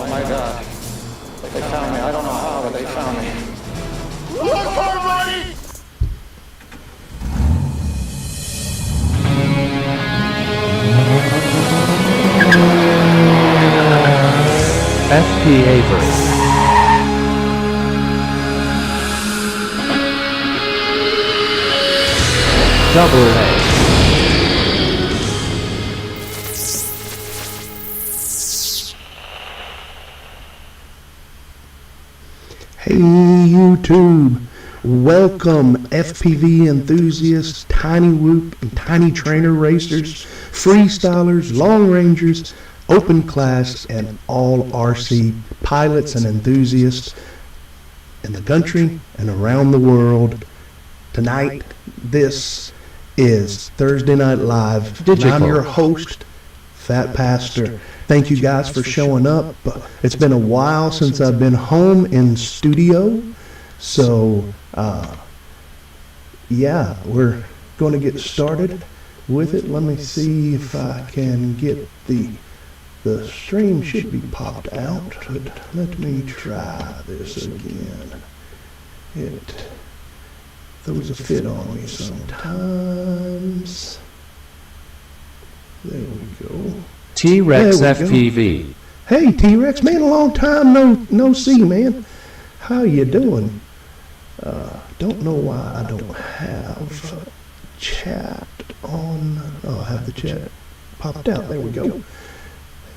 my God. They found me. I don't know how, but they found me. Look for money! HDzero. Double A. Hey YouTube, welcome FPV enthusiasts, tiny whoop and tiny trainer racers, freestylers, long rangers, open class, and all RC pilots and enthusiasts in the country and around the world. Tonight, this is Thursday Night Live. And I'm your host, PhatPastor. Thank you guys for showing up. It's been a while since I've been home in studio. So, yeah, we're going to get started with it. Let me see if I can get the stream should be popped out. But let me try this again. It throws a fit on me sometimes. There we go. T-Rex FPV. Hey T-Rex, man, a long time no see, man. How you doing? Don't know why I don't have chat on. Oh, I have the chat popped out. There we go.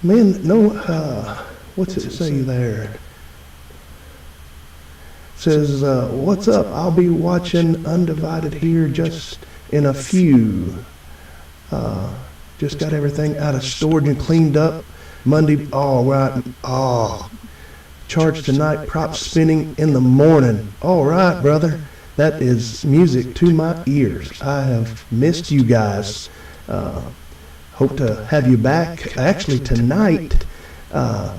Man, no. What's it say there? It says, "What's up? I'll be watching Undivided here just in a few." Just got everything out of storage and cleaned up. Monday, all right. Oh, charge tonight, prop spinning in the morning. All right, brother. That is music to my ears. I have missed you guys. Hope to have you back. Actually, tonight, I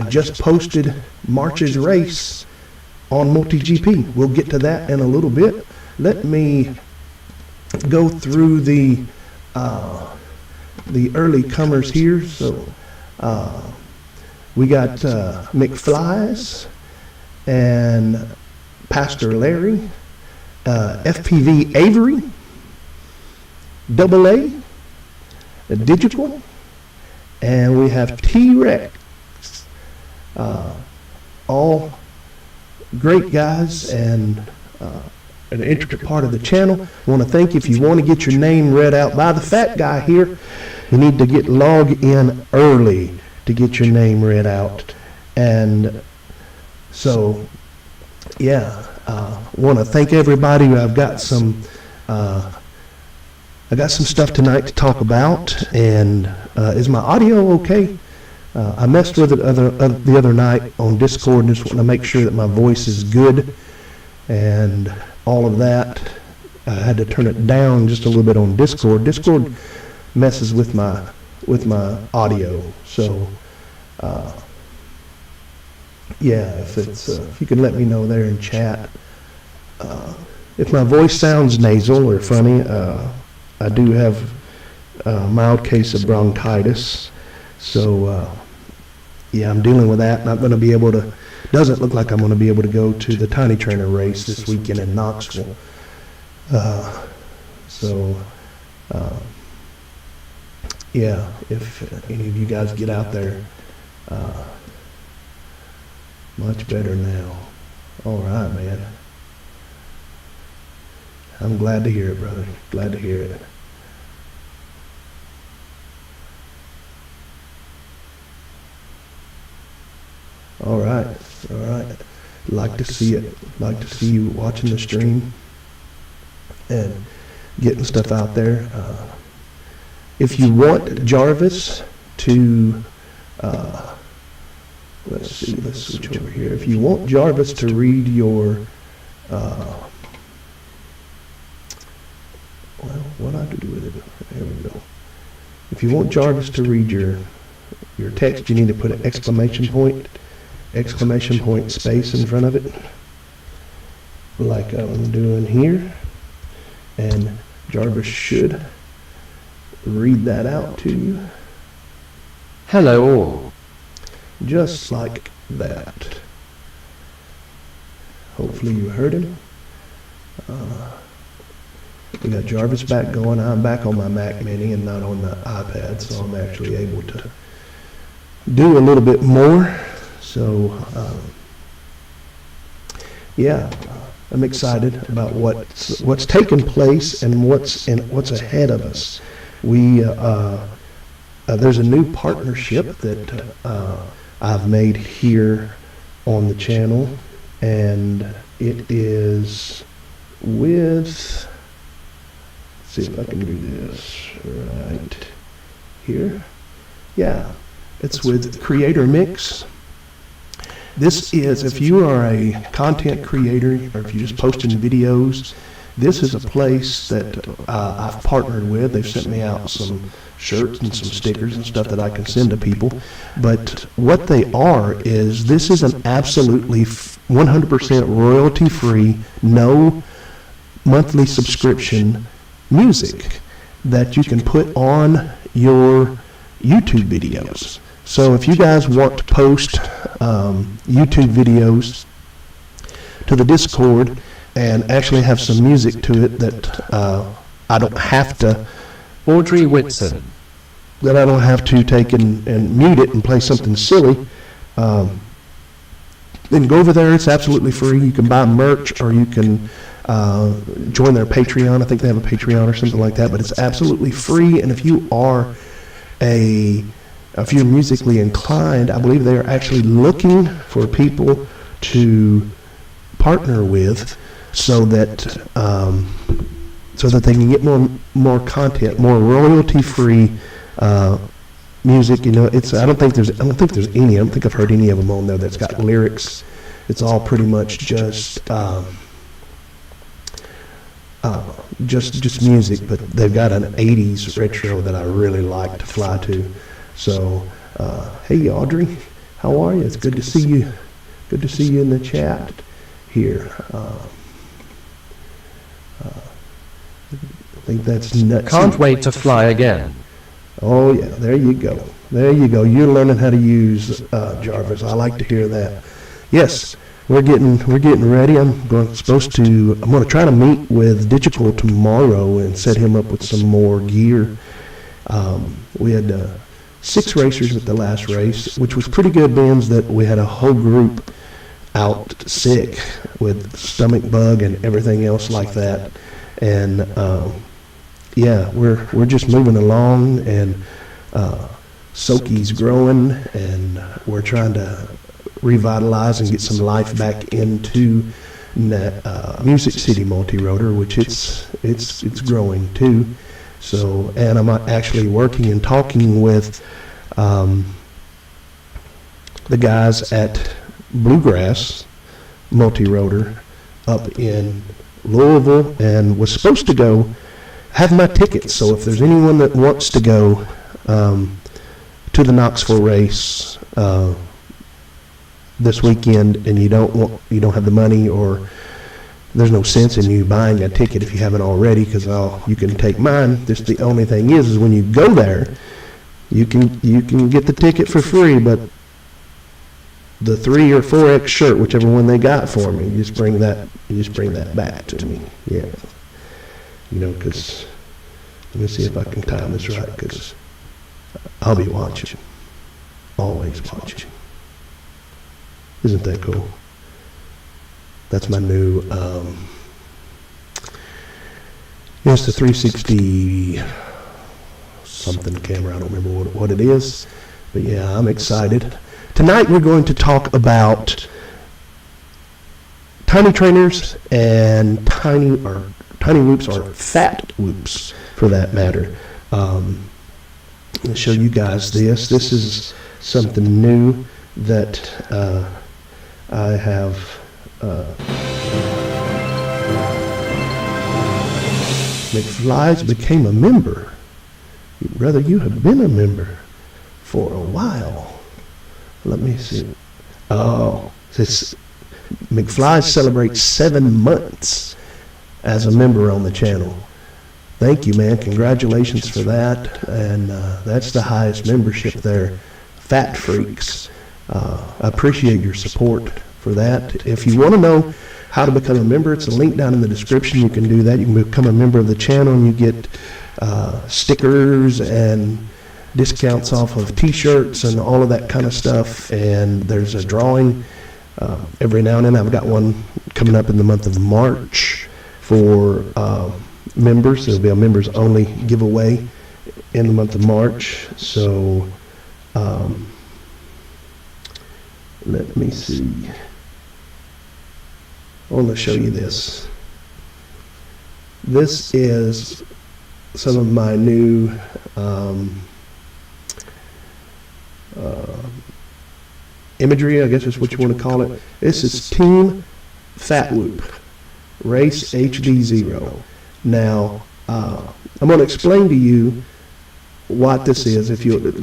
just posted March's race on MultiGP. We'll get to that in a little bit. Let me go through the early comers here. So we got McFlies and Pastor Larry, FPV Avery, Double A, Digital, and we have T-Rex. All great guys and an intricate part of the channel. I want to thank you. If you want to get your name read out by the fat guy here, you need to log in early to get your name read out. And so, yeah, want to thank everybody. I've got some stuff tonight to talk about. And is my audio okay? I messed with it the other night on Discord and just want to make sure that my voice is good and all of that. I had to turn it down just a little bit on Discord. Discord messes with my audio. So yeah, if you can let me know there in chat if my voice sounds nasal or funny. I do have a mild case of bronchitis, so yeah, I'm dealing with that. Not going to be able to. Doesn't look like I'm going to be able to go to the Tiny Trainer race this weekend in Knoxville. Yeah, if any of you guys get out there, much better now. All right, man. I'm glad to hear it, brother. Glad to hear it. All right. Like to see it. Like to see you watching the stream and getting stuff out there. If you want Jarvis to, let's switch over here. If you want Jarvis to read your, well, what I have to do with it? There we go. If you want Jarvis to read your text, you need to put an exclamation point space in front of it, like I'm doing here, and Jarvis should read that out to you. Hello all. just like that. Hopefully you heard him. We got Jarvis back going. I'm back on my Mac Mini and not on the iPad, so I'm actually able to do a little bit more. So, yeah, I'm excited about what's taken place and what's ahead of us. There's a new partnership that I've made here on the channel, and it is with, let's see if I can do this right here. Yeah, it's with Creator Mix. This is, if you are a content creator or if you're just posting videos, this is a place that I've partnered with. They've sent me out some shirts and some stickers and stuff that I can send to people. But what they are is, this is an absolutely 100% royalty-free, no monthly subscription music that you can put on your YouTube videos. So if you guys want to post YouTube videos to the Discord and actually have some music to it that I don't have to, Audrey Whitson, that I don't have to take and mute it and play something silly, then go over there. It's absolutely free. You can buy merch, or you can join their Patreon. I think they have a Patreon or something like that, but it's absolutely free. And if you are if you're musically inclined, I believe they are actually looking for people to partner with, so that they can get more content, more royalty-free music. You know, I don't think there's any. I don't think I've heard any of them on there that's got lyrics. It's all pretty much just music. But they've got an '80s retro that I really like to fly to. So, hey Audrey, how are you? It's good to see you. Good to see you in the chat here. I think that's nuts. can't wait to fly again. Oh yeah, there you go. There you go. You're learning how to use Jarvis. I like to hear that. Yes, we're getting ready. I'm going to try to meet with Digital tomorrow and set him up with some more gear. We had 6 racers at the last race, which was pretty good, being that we had a whole group out sick with stomach bug and everything else like that. And yeah, we're just moving along, and Soki's growing, and we're trying to revitalize and get some life back into Music City Multi-Rotor, which it's growing too. So, and I'm actually working and talking with the guys at Bluegrass Multi-Rotor up in Louisville, and was supposed to go have my tickets. So if there's anyone that wants to go to the Knoxville race this weekend, and you don't have the money, or there's no sense in you buying a ticket if you haven't already, because you can take mine. Just the only thing is when you go there, you can get the ticket for free, but the 3 or 4X shirt, whichever one they got for me, you just bring that back to me. Yeah, you know, because let me see if I can time this right, because I'll be watching, always watching. Isn't that cool? That's my new, it's the 360 something camera. I don't remember what it is, but yeah, I'm excited. Tonight we're going to talk about tiny trainers and tiny whoops, or fat whoops for that matter. I'll show you guys this. This is something new that I have. McFly's became a member. Brother, you have been a member for a while. Let me see. Oh, this McFly celebrates 7 months as a member on the channel. Thank you, man. Congratulations for that. And that's the highest membership there. Fat Freaks. I appreciate your support for that. If you want to know how to become a member, it's a link down in the description. You can do that. You can become a member of the channel, and you get stickers and discounts off of t-shirts and all of that kind of stuff. And there's a drawing every now and then. I've got one coming up in the month of March for members. There'll be a members only giveaway in the month of March. So let me see. I want to show you this. This is some of my new imagery, I guess is what you want to call it. This is Team Phat Race HDzero. Now, I'm going to explain to you what this is. If you,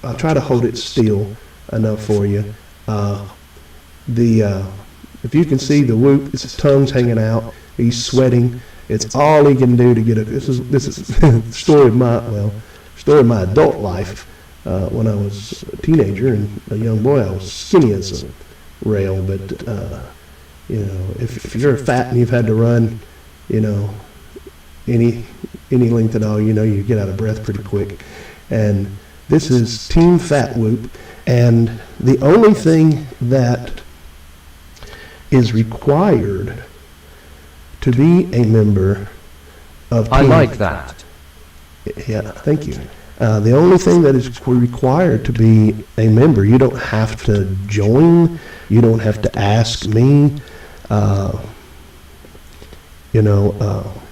I'll try to hold it still enough for you. If you can see the whoop, it's his tongue's hanging out. He's sweating. It's all he can do to get a. This is the story of my adult life. When I was a teenager and a young boy, I was skinny as a rail. But if you're fat and you've had to run, any length at all, you get out of breath pretty quick. And this is Team Phat, and the only thing that is required to be a member of Team. I like that. Yeah, thank you. The only thing that is required to be a member, you don't have to join, you don't have to ask me.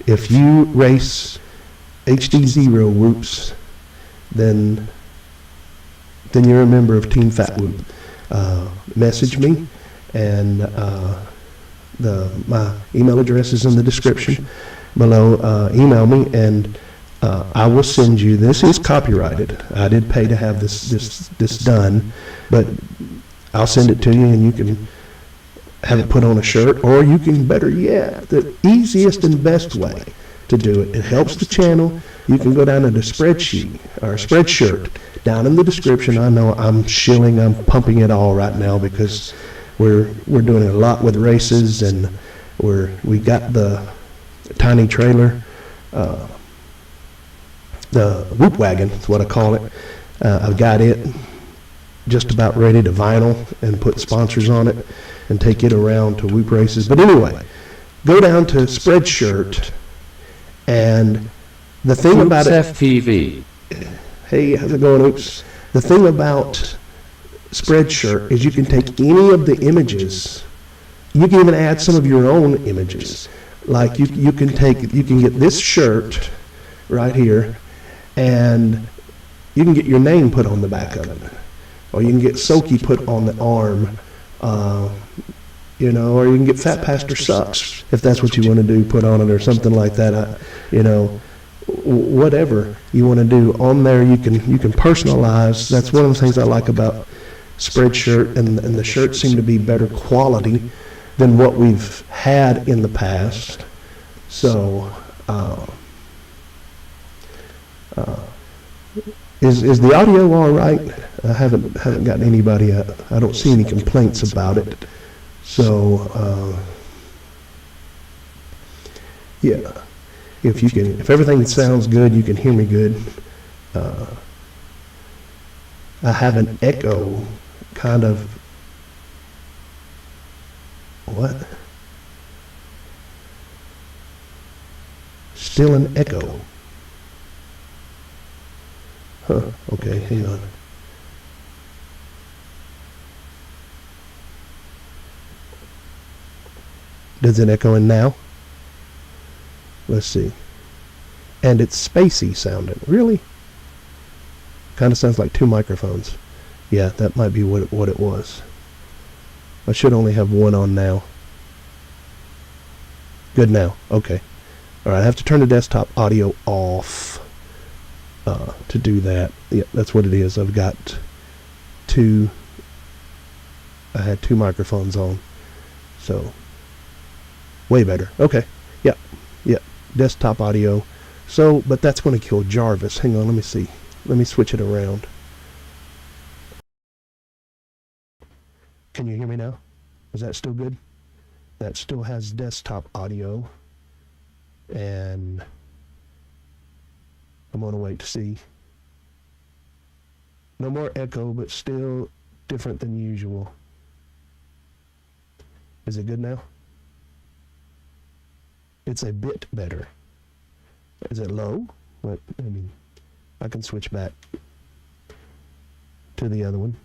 If you race HDzero whoops, then you're a member of Team Phat. Message me, and my email address is in the description below. Email me, and I will send you. This is copyrighted. I did pay to have this done, but I'll send it to you, and you can have it put on a shirt, or you can, better yet, the easiest and best way to do it. It helps the channel. You can go down to the spreadsheet or spreadshirt down in the description. I know I'm pumping it all right now because we're doing a lot with races, and we got the tiny trailer, the whoop wagon is what I call it. I've got it just about ready to vinyl and put sponsors on it and take it around to whoop races. But anyway, go down to Spreadshirt, and the thing about it, FPV. hey, how's it going? Oops. The thing about Spreadshirt is you can take any of the images. You can even add some of your own images. Like you can get this shirt right here, and you can get your name put on the back of it, or you can get Soki put on the arm, or you can get PhatPastor sucks if that's what you want to do, put on it or something like that. Whatever you want to do on there, you can personalize. That's one of the things I like about Spreadshirt, and the shirts seem to be better quality than what we've had in the past. So is the audio all right? I haven't gotten anybody. I don't see any complaints about it. So yeah, if everything sounds good, you can hear me good. I have an echo, kind of. What? Still an echo. Huh, okay, hang on. Does it echo in now? Let's see. And it's spacey sounding. Really? Kind of sounds like two microphones. Yeah, that might be what it was. I should only have one on now. Good now. Okay. All right, I have to turn the desktop audio off to do that. Yeah, that's what it is. I've got I had two microphones on. So, way better. Okay. Yep. Desktop audio. So, but that's going to kill Jarvis. Hang on, let me see. Let me switch it around. Is that still good? That still has desktop audio. And I'm going to wait to see. No more echo, but still different than usual. Is it good now? It's a bit better. Is it low? But, I mean, I can switch back to the other one.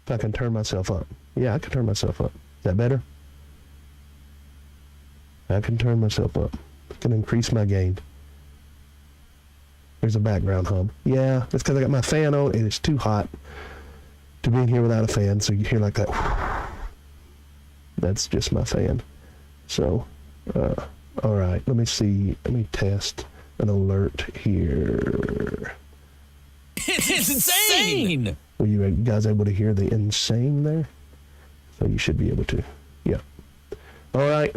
If I can turn myself up. Yeah, I can turn myself up. Is that better? I can turn myself up. I can increase my gain. There's a background hum. Yeah, that's because I got my fan on and it's too hot to be in here without a fan, so you hear like that. That's just my fan. So, all right, let me see. Let me test an alert here. It's insane! Were you guys able to hear the insane there? So you should be able to. Yeah. All right.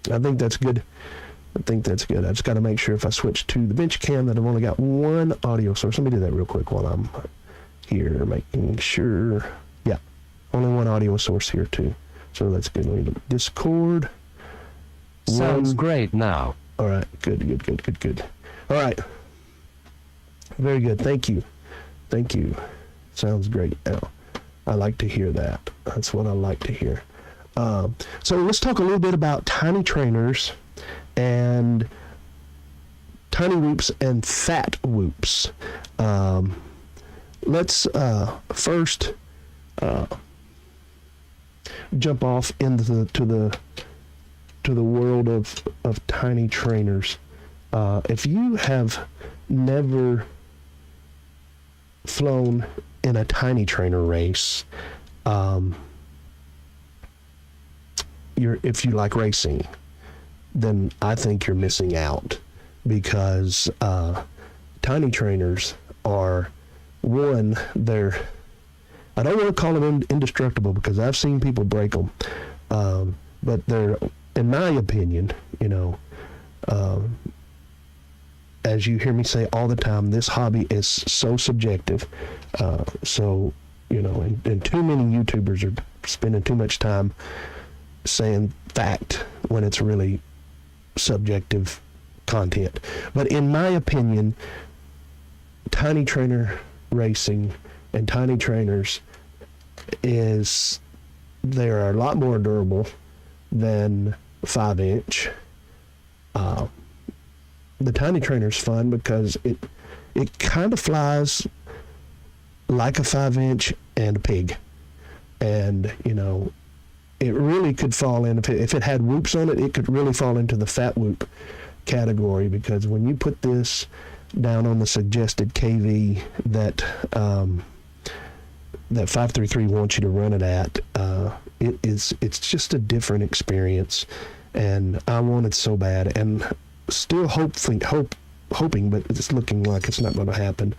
I think that's good. I just got to make sure if I switch to the bench cam that I've only got one audio source. Let me do that real quick while I'm here, making sure. Yeah, only one audio source here too. So that's good. Let me look. Discord. Sounds great now. All right, good. All right, very good. Thank you. Sounds great now. I like to hear that. That's what I like to hear. So let's talk a little bit about tiny trainers and tiny whoops and fat whoops. Let's first jump off into the world of tiny trainers. If you have never flown in a tiny trainer race, if you like racing, then I think you're missing out, because tiny trainers are, one, they're, I don't want to call them indestructible because I've seen people break them, but they're, in my opinion, as you hear me say all the time, this hobby is so subjective. And too many YouTubers are spending too much time saying fact when it's really subjective content. But in my opinion, tiny trainer racing and tiny trainers they're a lot more durable than 5-inch. The tiny trainer's fun because it kind of flies like a 5-inch and a pig, and it really could fall in, if it had whoops on it, it could really fall into the fat whoop category, because when you put this down on the suggested KV that 533 wants you to run it at, it's just a different experience, and I want it so bad, and still hoping, but it's looking like it's not going to happen.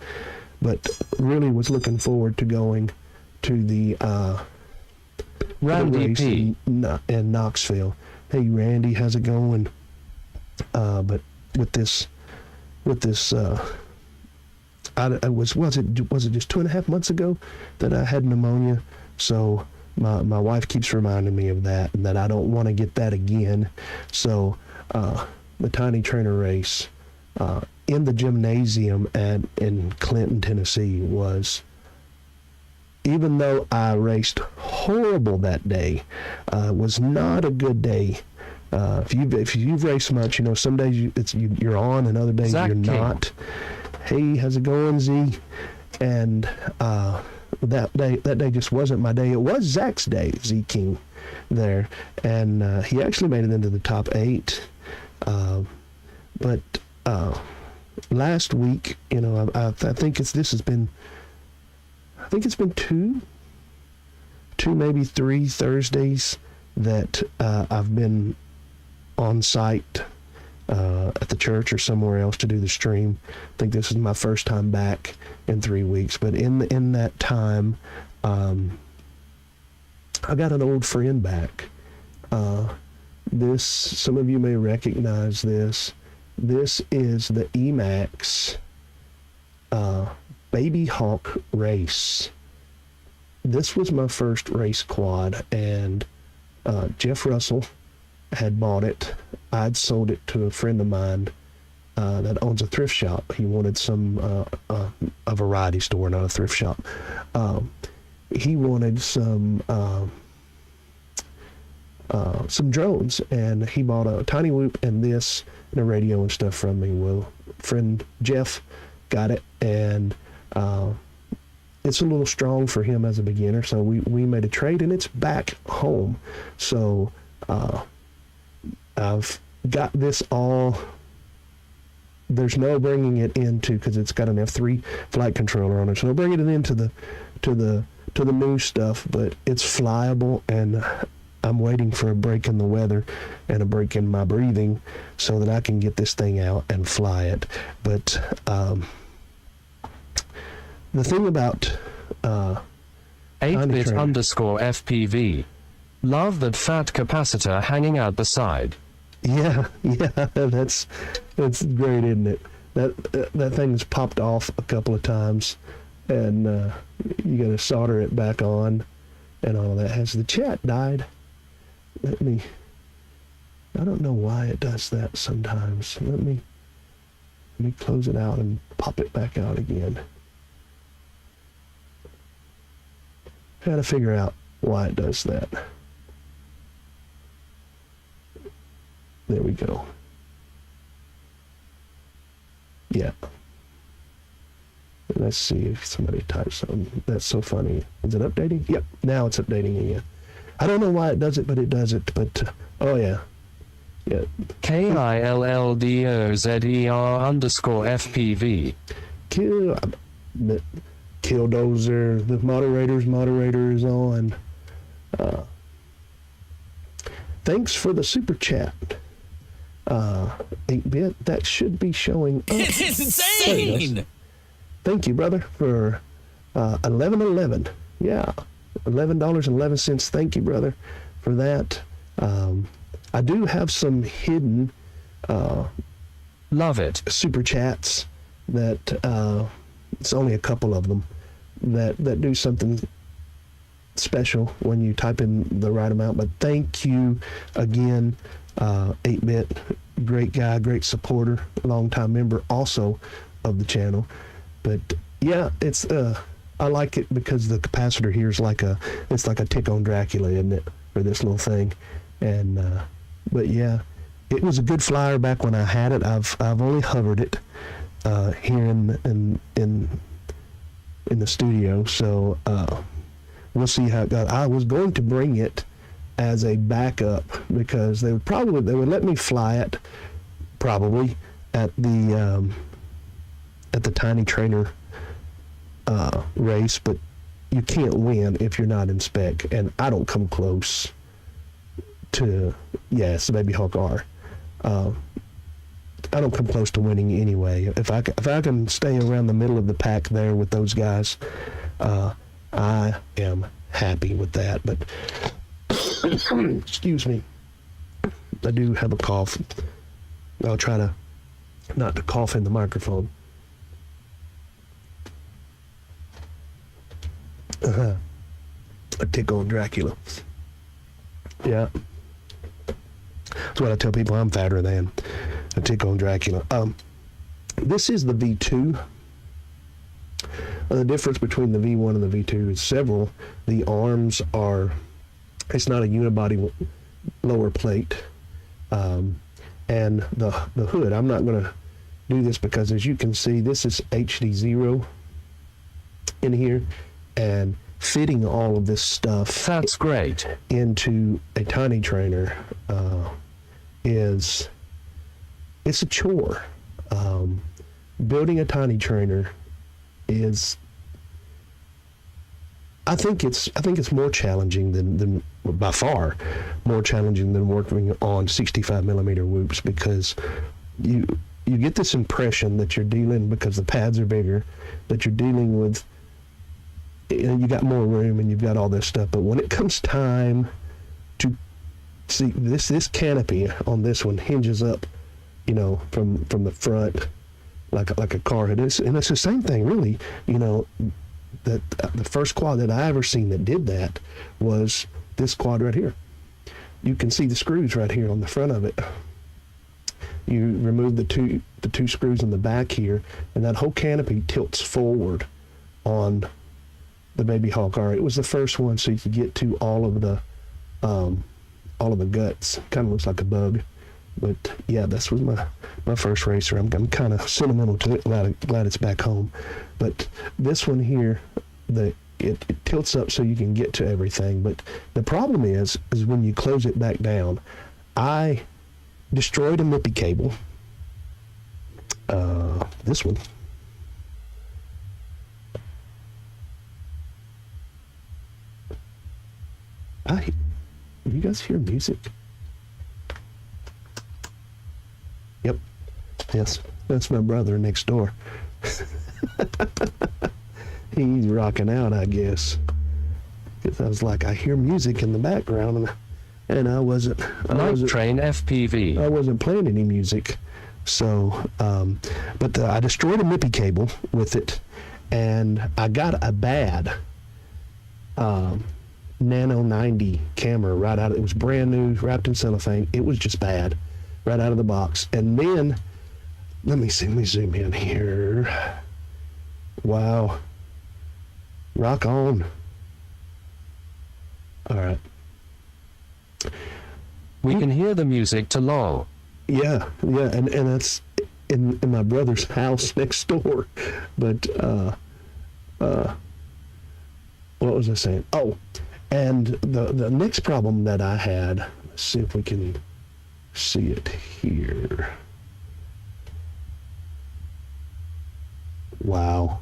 But really was looking forward to going to the Randy race P. in Knoxville. Hey Randy, how's it going? But with this, was it just 2.5 months ago that I had pneumonia? So my wife keeps reminding me of that, and that I don't want to get that again. So the tiny trainer race in the gymnasium in Clinton, Tennessee was, even though I raced horrible that day, was not a good day. If you've raced much, some days you're on, and other days Zach you're King. not. Hey, how's it going, Z? And that day just wasn't my day. It was Zach's day, Z King, there, and he actually made it into the top 8. But last week, I think it's been two, maybe 3 Thursdays that I've been on site at the church or somewhere else to do the stream. I think this is my first time back in 3 weeks. But in that time, I got an old friend back. Some of you may recognize this. This is the Emax Baby Hawk race. This was my first race quad, and Jeff Russell had bought it. I'd sold it to a friend of mine that owns a thrift shop. He wanted a variety store, not a thrift shop. He wanted some drones, and he bought a tiny whoop and this and a radio and stuff from me. Well, friend Jeff got it, and it's a little strong for him as a beginner, so we made a trade, and it's back home. So I've got this all. There's no bringing it into, because it's got an F3 flight controller on it, so no bringing it into the new stuff, but it's flyable, and I'm waiting for a break in the weather and a break in my breathing so that I can get this thing out and fly it. But the thing about 8bit underscore FPV. Love that fat capacitor hanging out the side. Yeah, that's great, isn't it? That thing's popped off a couple of times, and you got to solder it back on, and all that. Has the chat died? I don't know why it does that sometimes. Let me close it out and pop it back out again. Got to figure out why it does that. There we go. Yeah. Let's see if somebody types something. That's so funny. Is it updating? Yep, now it's updating again. I don't know why it does it, but it does it. But, oh yeah. Yeah. KILLDOZER underscore FPV. Killdozer, the moderator is on. Thanks for the super chat. 8-bit, that should be showing up. It's insane! Thank you, brother, for $11.11. Yeah, $11.11. Thank you, brother, for that. I do have some hidden love it super chats that it's only a couple of them that do something special when you type in the right amount. But thank you again, 8-bit, great guy, great supporter, long-time member also of the channel. But yeah, it's I like it because the capacitor here is like a tick on Dracula, isn't it, for this little thing? And but yeah, it was a good flyer back when I had it. I've only hovered it here in the studio, so we'll see how it goes. I was going to bring it as a backup because they would let me fly it probably at the Tiny Trainer race, but you can't win if you're not in spec, and I don't come close to it's the Baby Hawk R. I don't come close to winning anyway. If I can stay around the middle of the pack there with those guys, I am happy with that. But excuse me, I do have a cough. I'll try to not to cough in the microphone. A tick on Dracula. Yeah. That's what I tell people. I'm fatter than a tick on Dracula. This is the V2. The difference between the V1 and the V2 is several. The arms are, it's not a unibody lower plate. And the hood, I'm not going to do this because, as you can see, this is HDzero in here, and fitting all of this stuff that's great into a tiny trainer it's a chore. Building a tiny trainer is, I think it's more challenging than by far more challenging than working on 65 millimeter whoops, because you get this impression that you're dealing, because the pads are bigger, that you're dealing with, you got more room and you've got all this stuff. But when it comes time to see this canopy on this one hinges up, from the front, like a car. And it's the same thing, really. You know, that the first quad that I ever seen that did that was this quad right here. You can see the screws right here on the front of it. You remove the two screws in the back here, and that whole canopy tilts forward on the Baby Hawk R. It was the first one, so you could get to all of the guts. Kind of looks like a bug, but yeah, this was my first racer. I'm kind of sentimental to it. Glad it's back home. But this one here, it tilts up so you can get to everything. But the problem is when you close it back down. I destroyed a MIPI cable. This one. You guys hear music? Yep. Yes, that's my brother next door. He's rocking out, I guess. Because I was like, I hear music in the background, and I wasn't. Night Train FPV. I wasn't playing any music, so. But I destroyed a MIPI cable with it, and I got a bad Nano 90 camera right out. It was brand new, wrapped in cellophane. It was just bad, right out of the box. And then, let me zoom in here. Wow. Rock on. All right. We can hear the music to long. Yeah, and that's in my brother's house next door. But what was I saying? Oh, and the next problem that I had, let's see if we can see it here. Wow.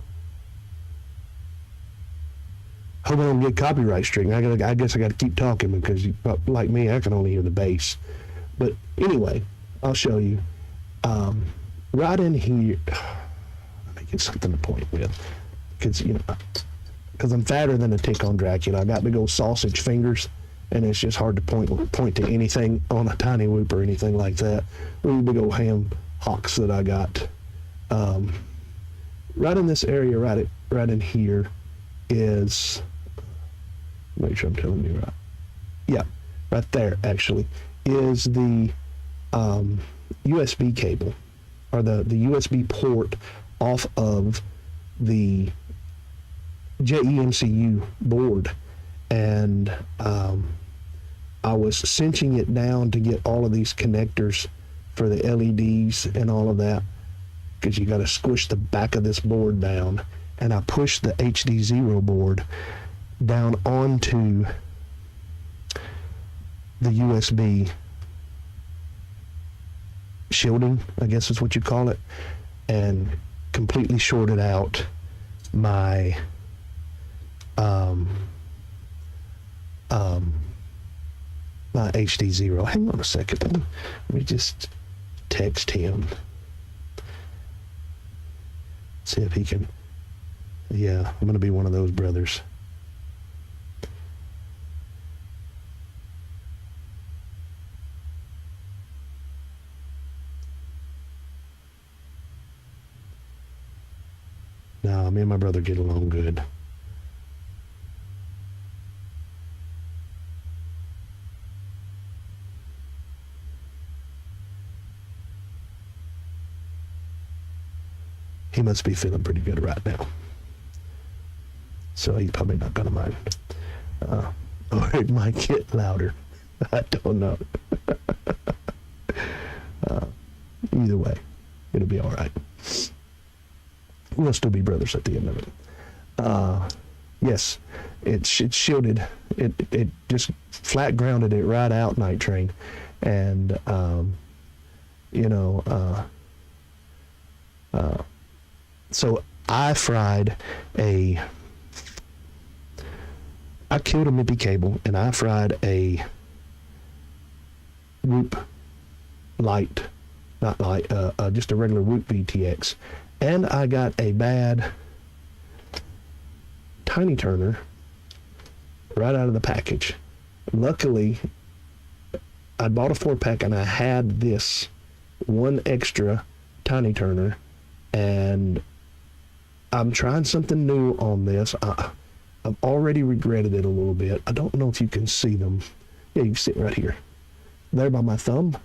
Hope I don't get copyright stricken. I guess I got to keep talking because, like me, I can only hear the bass. But anyway, I'll show you. Right in here, let me get something to point with, because I'm fatter than a tick on Dracula. I got big old sausage fingers, and it's just hard to point to anything on a tiny whoop or anything like that. These big old ham hocks that I got. Right in this area, right in here, is. Make sure I'm telling you right. Yeah, right there actually is the USB cable, or the USB port off of the JEMCU board, and I was cinching it down to get all of these connectors for the LEDs and all of that, because you got to squish the back of this board down, and I pushed the HDzero board down onto the USB shielding, I guess is what you call it, and completely shorted out my my HDzero. Hang on a second. Let me just text him. See if he can. Yeah, I'm gonna be one of those brothers. No, me and my brother get along good. He must be feeling pretty good right now. So he's probably not going to mind. Or it might get louder. I don't know. Either way, it'll be all right. We'll still be brothers at the end of it. Yes, it's shielded. It just flat grounded it right out, Night Train, and so I killed a MIPI cable, and I fried a Whoop light, not light, just a regular Whoop VTX. And I got a bad tiny turner right out of the package. Luckily, I bought a 4-pack, and I had this one extra tiny turner, and I'm trying something new on this. I've already regretted it a little bit. I don't know if you can see them. Yeah, you can see it right here. There by my thumb.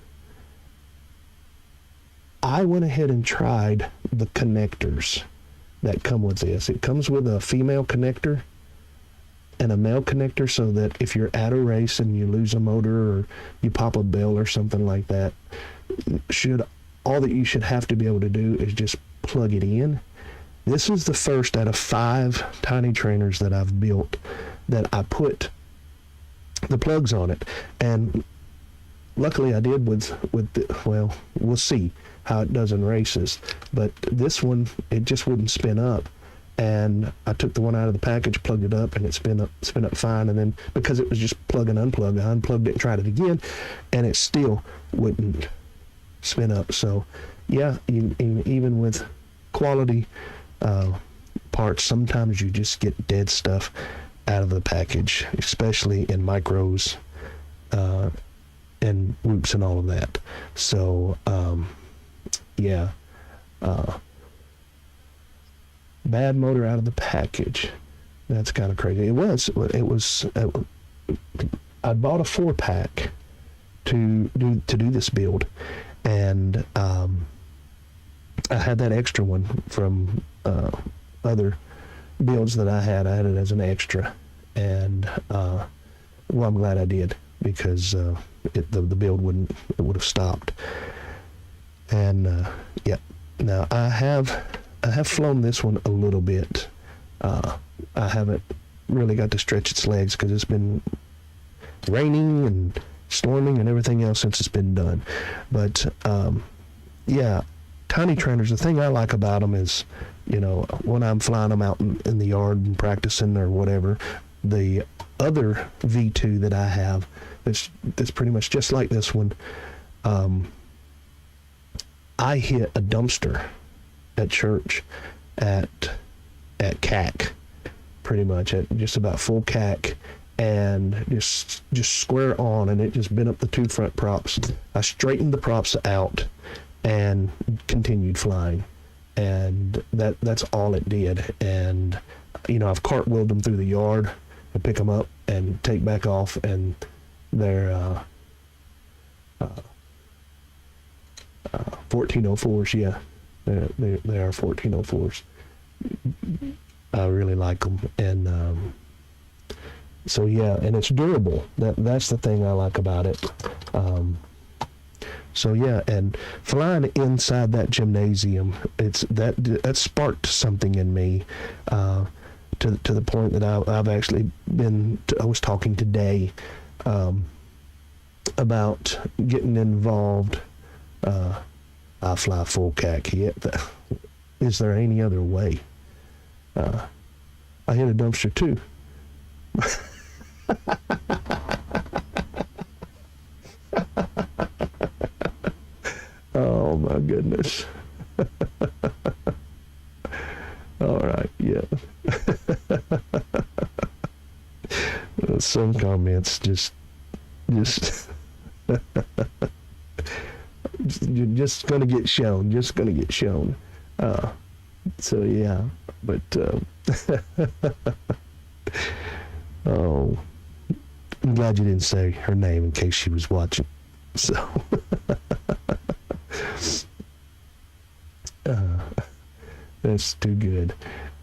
I went ahead and tried the connectors that come with this. It comes with a female connector and a male connector, so that if you're at a race and you lose a motor or you pop a bell or something like that, all that you should have to be able to do is just plug it in. This is the first out of 5 tiny trainers that I've built that I put the plugs on it, and luckily I did well, we'll see how it does in races, but this one, it just wouldn't spin up, and I took the one out of the package, plugged it up, and it spin up fine, and then because it was just plug and unplug, I unplugged it and tried it again, and it still wouldn't spin up. So yeah, even with quality parts, sometimes you just get dead stuff out of the package, especially in micros and whoops and all of that. So bad motor out of the package. That's kind of crazy. It was I bought a 4-pack to do this build, and I had that extra one from other builds that I had. I had it as an extra, and well, I'm glad I did, because the build would have stopped. And yeah, now I have flown this one a little bit. I haven't really got to stretch its legs because it's been raining and storming and everything else since it's been done. But yeah, tiny trainers, the thing I like about them is, when I'm flying them out in the yard and practicing or whatever, the other V2 that I have that's pretty much just like this one, I hit a dumpster at church at CAC, pretty much at just about full CAC, and just square on, and it just bent up the 2 front props. I straightened the props out and continued flying, and that's all it did. And I've cartwheeled them through the yard and pick them up and take back off, and they're 1404s. Yeah, they are 1404s. I really like them, and so yeah, and it's durable. That's the thing I like about it. So yeah, and flying inside that gymnasium, that sparked something in me, to the point that I've actually I was talking today about getting involved. I fly full CAC. Yeah, is there any other way? I hit a dumpster too. Oh my goodness. All right, yeah. Some comments just you're just gonna get shown. So yeah, but oh, I'm glad you didn't say her name in case she was watching. So that's too good.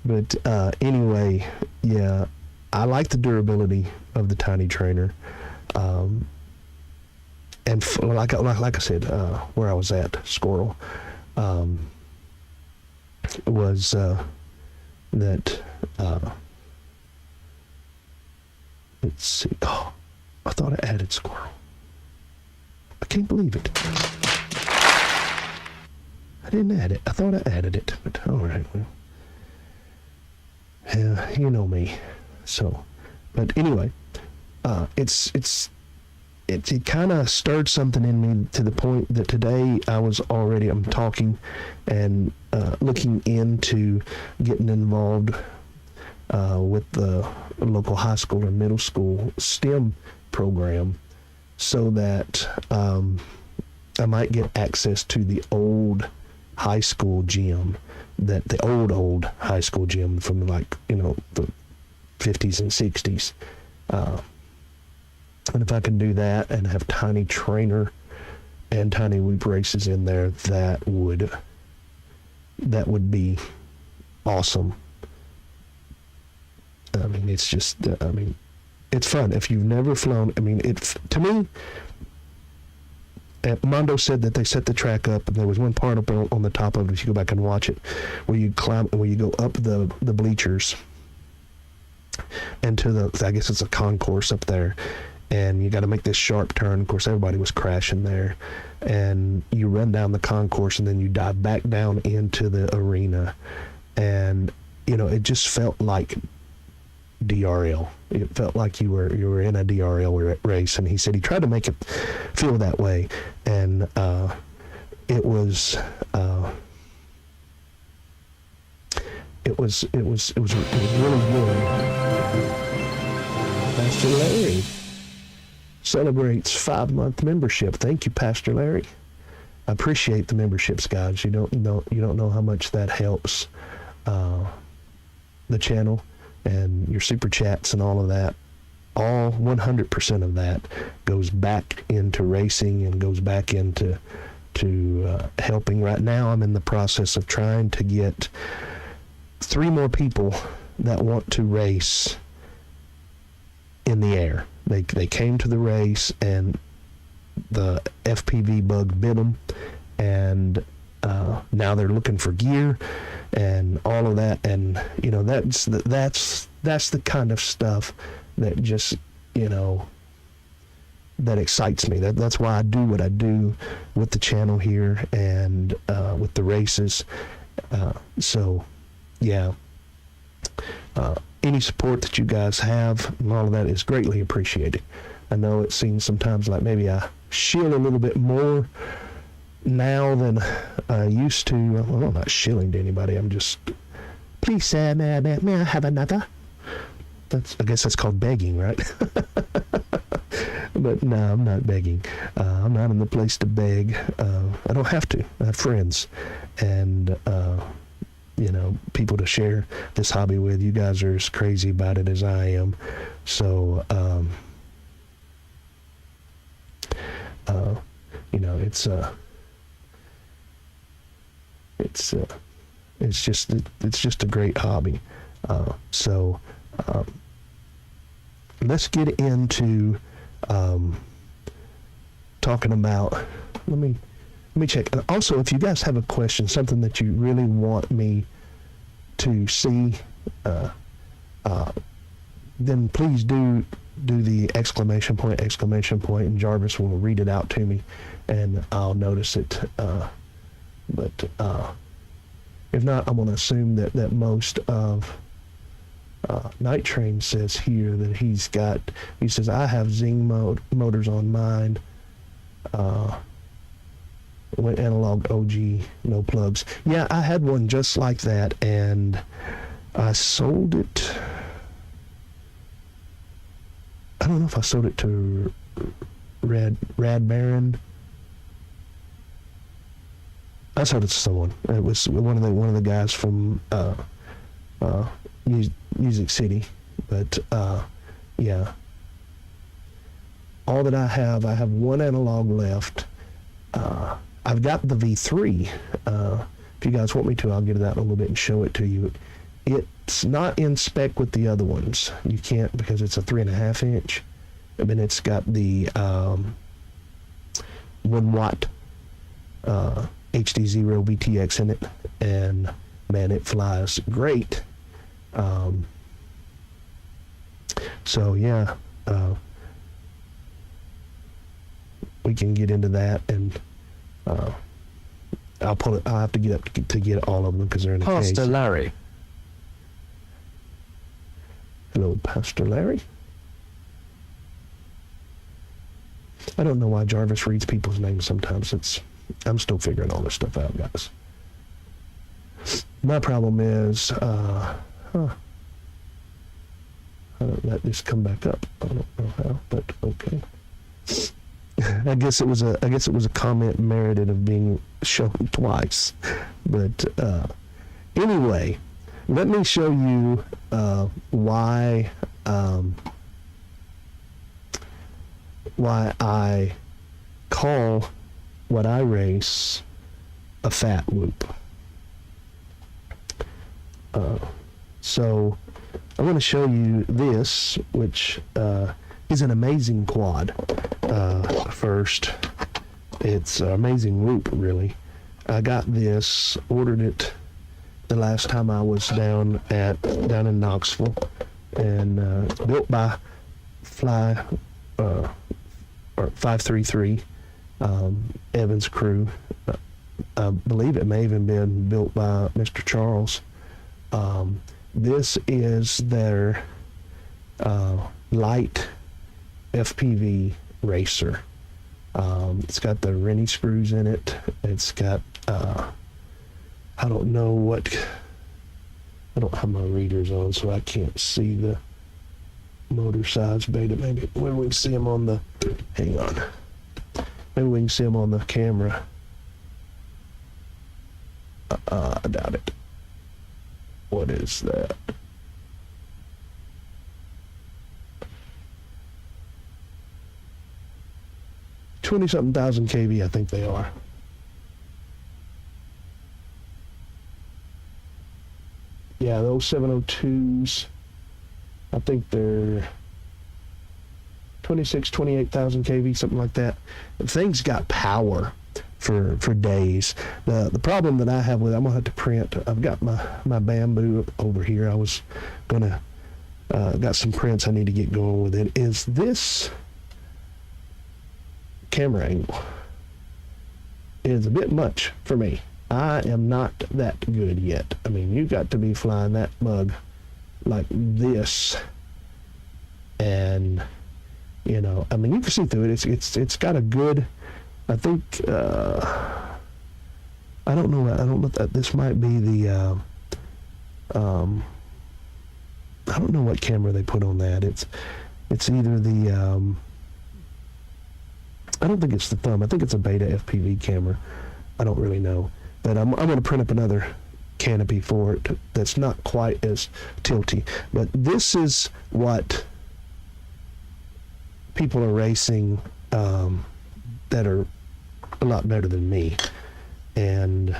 But anyway, yeah, I like the durability of the tiny trainer. And like I said, where I was at, Squirrel, was that, let's see, oh, I thought I added Squirrel. I can't believe it. I didn't add it. I thought I added it, but all right, well, you know me. So, but anyway, it kind of stirred something in me to the point that today I'm talking and looking into getting involved with the local high school or middle school STEM program, so that I might get access to the old high school gym, that the old high school gym from like, the 50s and 60s. And if I can do that and have tiny trainer and tiny whoop races in there, that would be awesome. I mean, it's just, it's fun. If you've never flown, to me, Mondo said that they set the track up, and there was one part up on the top of it, if you go back and watch it, where you go up the bleachers and to I guess it's a concourse up there, and you got to make this sharp turn. Of course, everybody was crashing there, and you run down the concourse, and then you dive back down into the arena, and it just felt like DRL. It felt like you were in a DRL race, and he said he tried to make it feel that way, and it was really good. Pastor Larry celebrates 5-month membership. Thank you, Pastor Larry. I appreciate the memberships, guys. You don't know how much that helps the channel, and your super chats and all of that. All 100% of that goes back into racing and goes back into helping. Right now, I'm in the process of trying to get 3 more people that want to race in the air. They came to the race, and the FPV bug bit them, and now they're looking for gear and all of that. And that's the kind of stuff that just that excites me. That's why I do what I do with the channel here and with the races. So yeah, any support that you guys have and all of that is greatly appreciated. I know it seems sometimes like maybe I shill a little bit more now than I used to. Well, I'm not shilling to anybody. I'm just, please, sir, may I have another? I guess that's called begging, right? But no, I'm not begging. I'm not in the place to beg. I don't have to. I have friends and people to share this hobby with. You guys are as crazy about it as I am. So it's just a great hobby. So let's get into talking about. Let me check. And also, if you guys have a question, something that you really want me to see, then please do the exclamation point, and Jarvis will read it out to me, and I'll notice it. But if not, I'm going to assume that most of Night Train says here that he says, I have Zing motors on mine. Went analog OG, no plugs. Yeah, I had one just like that, and I sold it. I don't know if I sold it to Rad Baron. I sold it to someone. It was one of the guys from Music City. But yeah, all that I have one analog left. I've got the V3. If you guys want me to, I'll get it out in a little bit and show it to you. It's not in spec with the other ones. You can't, because it's a 3.5 inch. I mean, it's got the 1 watt HDzero VTX in it, and man, it flies great. So yeah, we can get into that, and I'll pull it. I'll have to get up to get all of them because they're in the case. Pastor Larry. Hello, Pastor Larry. I don't know why Jarvis reads people's names sometimes. I'm still figuring all this stuff out, guys. My problem is, how did that just come back up? I don't know how, but okay. I guess it was a comment merited of being shown twice. But anyway, let me show you why I call what I race a Phat whoop. So I'm going to show you this, which is an amazing quad. First, it's an amazing whoop, really. I got this, ordered it the last time I was down in Knoxville, and built by Fly or 533 Evans Crew. I believe it may even been built by Mr. Charles. This is their light FPV racer. It's got the Rennie screws in it. It's got I don't have my readers on, so I can't see the motor size beta. Maybe when we can see them on the maybe we can see them on the camera. I doubt it. What is that? $20-something thousand kV, I think they are. Yeah, those 702s, I think they're 28,000 kV, something like that. The thing's got power for days. The problem that I have with it, I'm gonna have to print. I've got my bamboo over here. I was gonna got some prints I need to get going with it. Is this camera angle is a bit much for me. I am not that good yet. I mean, you got to be flying that mug like this, and you know, I mean, you can see through it. It's got a good. I think I don't know that this might be the I don't know what camera they put on that. It's either the I don't think it's the thumb. I think it's a beta FPV camera. I don't really know. But I'm going to print up another canopy for it that's not quite as tilty. But this is what people are racing that are a lot better than me. And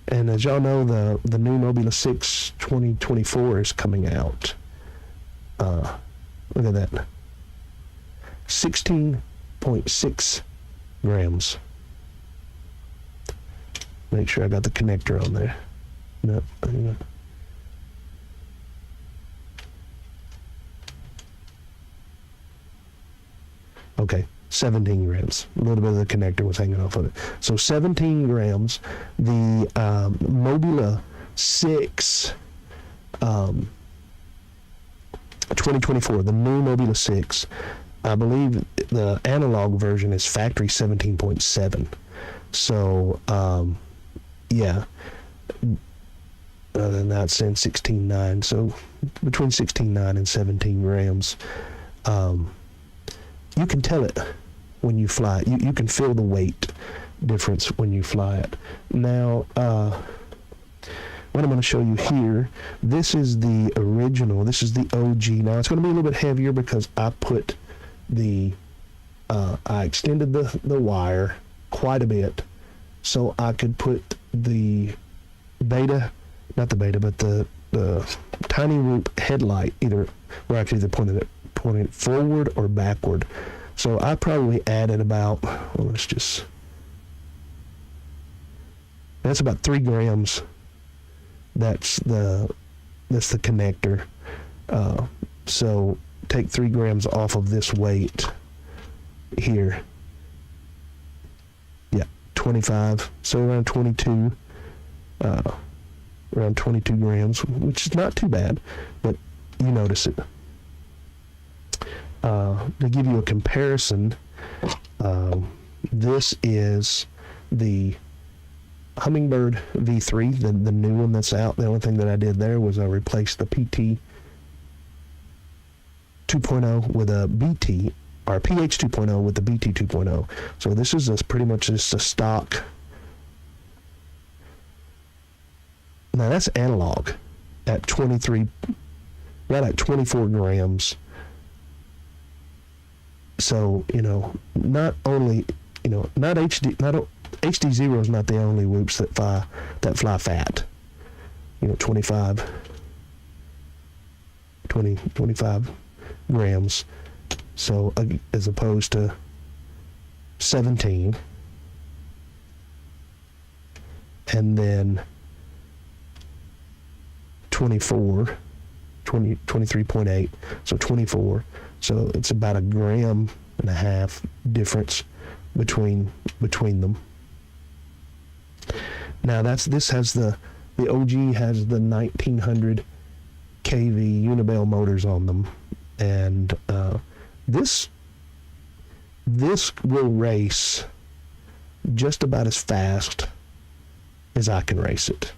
as y'all know, the new Mobula 6 2024 is coming out. Look at that. 16.6 grams. Make sure I got the connector on there. No, hang on. Okay, 17 grams. A little bit of the connector was hanging off of it. So 17 grams. The Mobula 6 2024, the new Mobula 6, I believe the analog version is factory 17.7. So, yeah. Other than that, it's saying 16.9. So, between 16.9 and 17 grams. You can tell it when you fly it. You can feel the weight difference when you fly it. Now, what I'm going to show you here, this is the original. This is the OG. Now, it's going to be a little bit heavier because I put I extended the wire quite a bit so I could put the beta, not the beta, but the tiny whoop headlight, where I could either point it forward or backward. So I probably added about, that's about 3 grams. That's the connector. So take 3 grams off of this weight here. Yeah, 25. So around 22. Around 22 grams, which is not too bad, but you notice it. To give you a comparison, this is the Hummingbird V3, the new one that's out. The only thing that I did there was I replaced the PT 2.0 with a BT our PH 2.0 with the BT 2.0. So this is pretty much just a stock. Now that's analog at 23, right at 24 grams. So, not only, not HDzero is not the only whoops that fly Phat. 25 grams. So, as opposed to 17. And then 23.8. So 24. So it's about 1.5 grams difference between them. Now this has the OG has the 1900 kV Unibell motors on them, and this will race just about as fast as I can race it.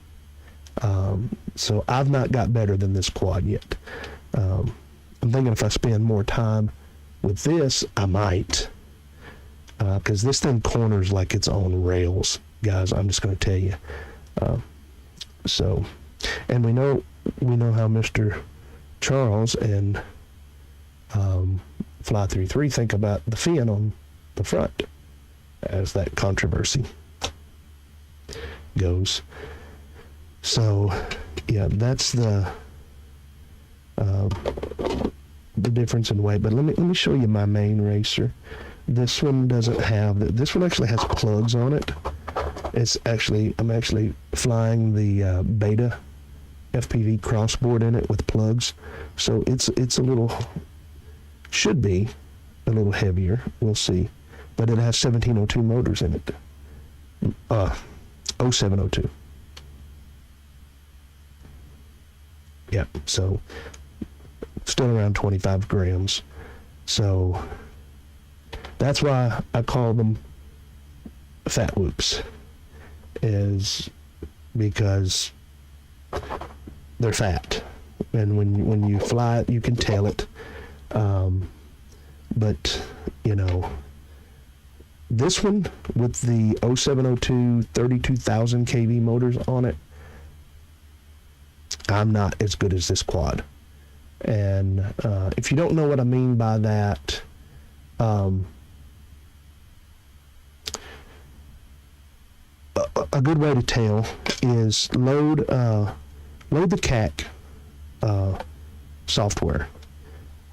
So I've not got better than this quad yet. I'm thinking if I spend more time with this, I might. Because this thing corners like it's on rails, guys. I'm just going to tell you. And we know how Mr. Charles and Fly33 think about the fin on the front, as that controversy goes. So, yeah, that's the difference in weight. But let me show you my main racer. This one doesn't have this one actually has plugs on it. I'm actually flying the Beta FPV crossboard in it with plugs. So it's should be a little heavier. We'll see. But it has 1702 motors in it. 0702. Yep, so still around 25 grams. So that's why I call them Phat whoops, is because they're fat. And when you fly it, you can tell it. But, this one with the 0702 32,000 kV motors on it, I'm not as good as this quad. And if you don't know what I mean by that, a good way to tell is load the CAC software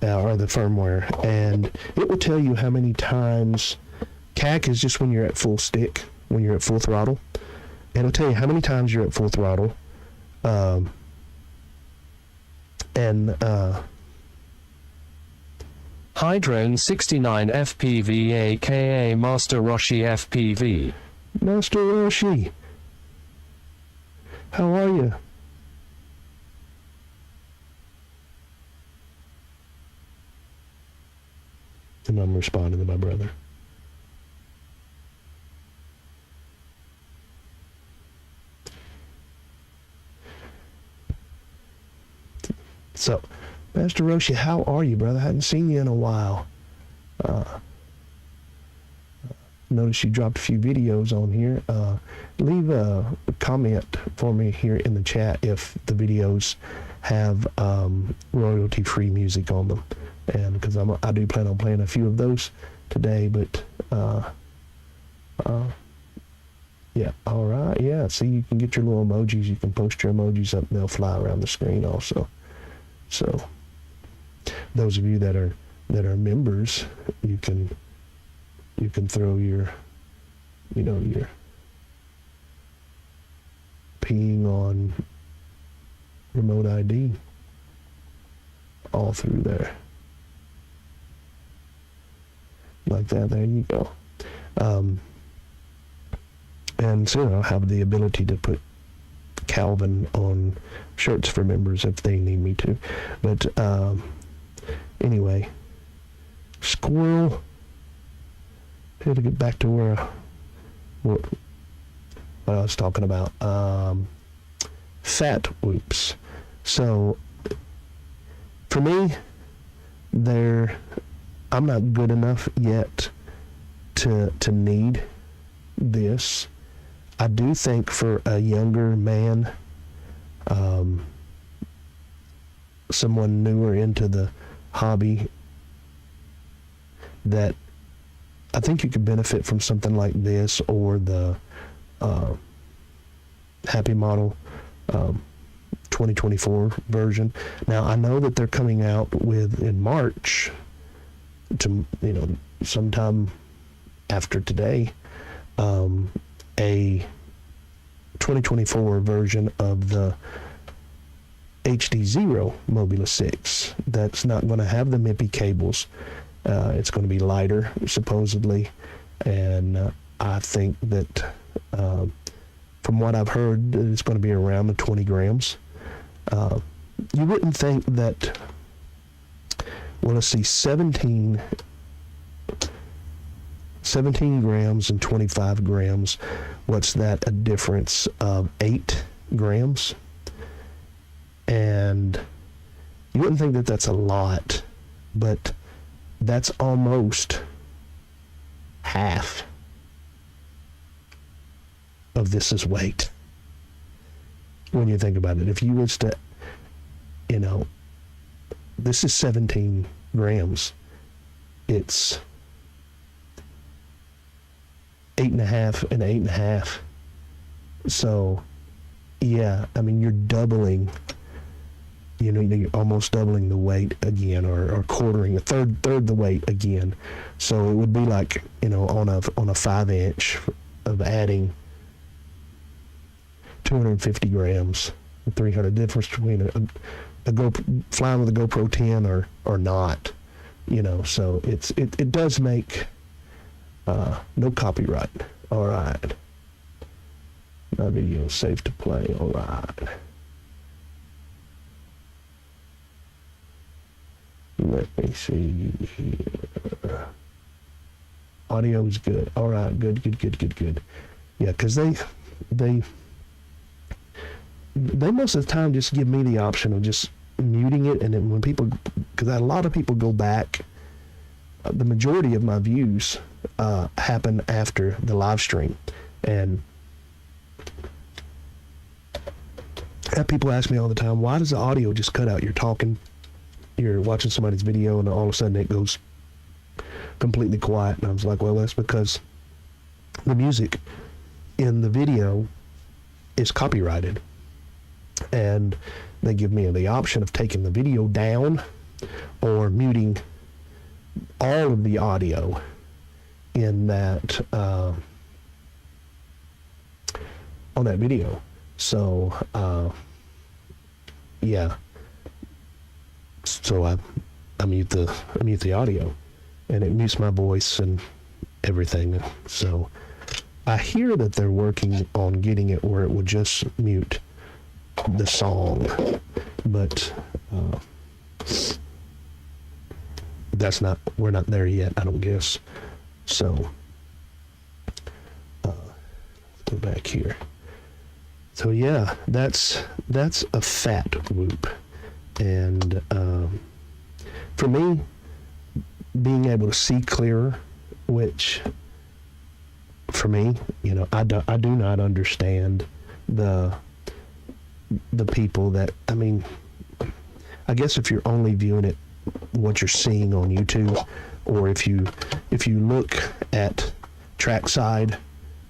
or the firmware, and it will tell you how many times. CAC is just when you're at full stick, when you're at full throttle. It'll tell you how many times you're at full throttle. Hydrone 69 FPV aka Master Roshi FPV. Master Roshi, how are you? And I'm responding to my brother. So, Master Roshi, how are you, brother? I hadn't seen you in a while. Notice you dropped a few videos on here. Leave a comment for me here in the chat if the videos have royalty-free music on them, and because I do plan on playing a few of those today. But yeah, all right, yeah. See, you can get your little emojis. You can post your emojis up, and they'll fly around the screen also. So, those of you that are members, you can throw your peeing on remote ID all through there, like that. There you go. And so I'll have the ability to put Calvin on shirts for members if they need me to. But anyway, squirrel. Here to get back to what I was talking about. Phat whoops. So for me, they're I'm not good enough yet to need this. I do think for a younger man, someone newer into the hobby, that I think you could benefit from something like this or the Happy Model 2024 version. Now I know that they're coming out with in March, to sometime after today, a 2024 version of the HDzero Mobula 6 that's not going to have the MIPI cables. It's going to be lighter, supposedly, and I think that from what I've heard, it's going to be around the 20 grams. You wouldn't think that, well, let's see, 17 grams and 25 grams. What's that? A difference of 8 grams? And you wouldn't think that that's a lot, but that's almost half of this's weight. When you think about it, if you was to, this is 17 grams. It's 8.5 and 8.5. So, yeah, I mean, you're doubling. You're almost doubling the weight again, or quartering, a third the weight again. So it would be like, on a 5-inch of adding 250 grams, 300. Difference between a flying with a GoPro 10 or not, So it does make no copyright. All right. My video is safe to play. All right. Let me see here. Audio is good. All right, good. Yeah, because they most of the time just give me the option of just muting it, and then when people, because a lot of people go back, the majority of my views happen after the live stream, and I have people ask me all the time, why does the audio just cut out? You're watching somebody's video and all of a sudden it goes completely quiet. And I was like, well, that's because the music in the video is copyrighted. And they give me the option of taking the video down or muting all of the audio in that on that video. So yeah. So I mute the audio, and it mutes my voice and everything. So I hear that they're working on getting it where it would just mute the song, but we're not there yet, I don't guess. So go back here. So yeah, that's a Phat whoop. And for me, being able to see clearer, which for me, I do not understand the people that, I mean, I guess if you're only viewing it, what you're seeing on YouTube, or if you look at Trackside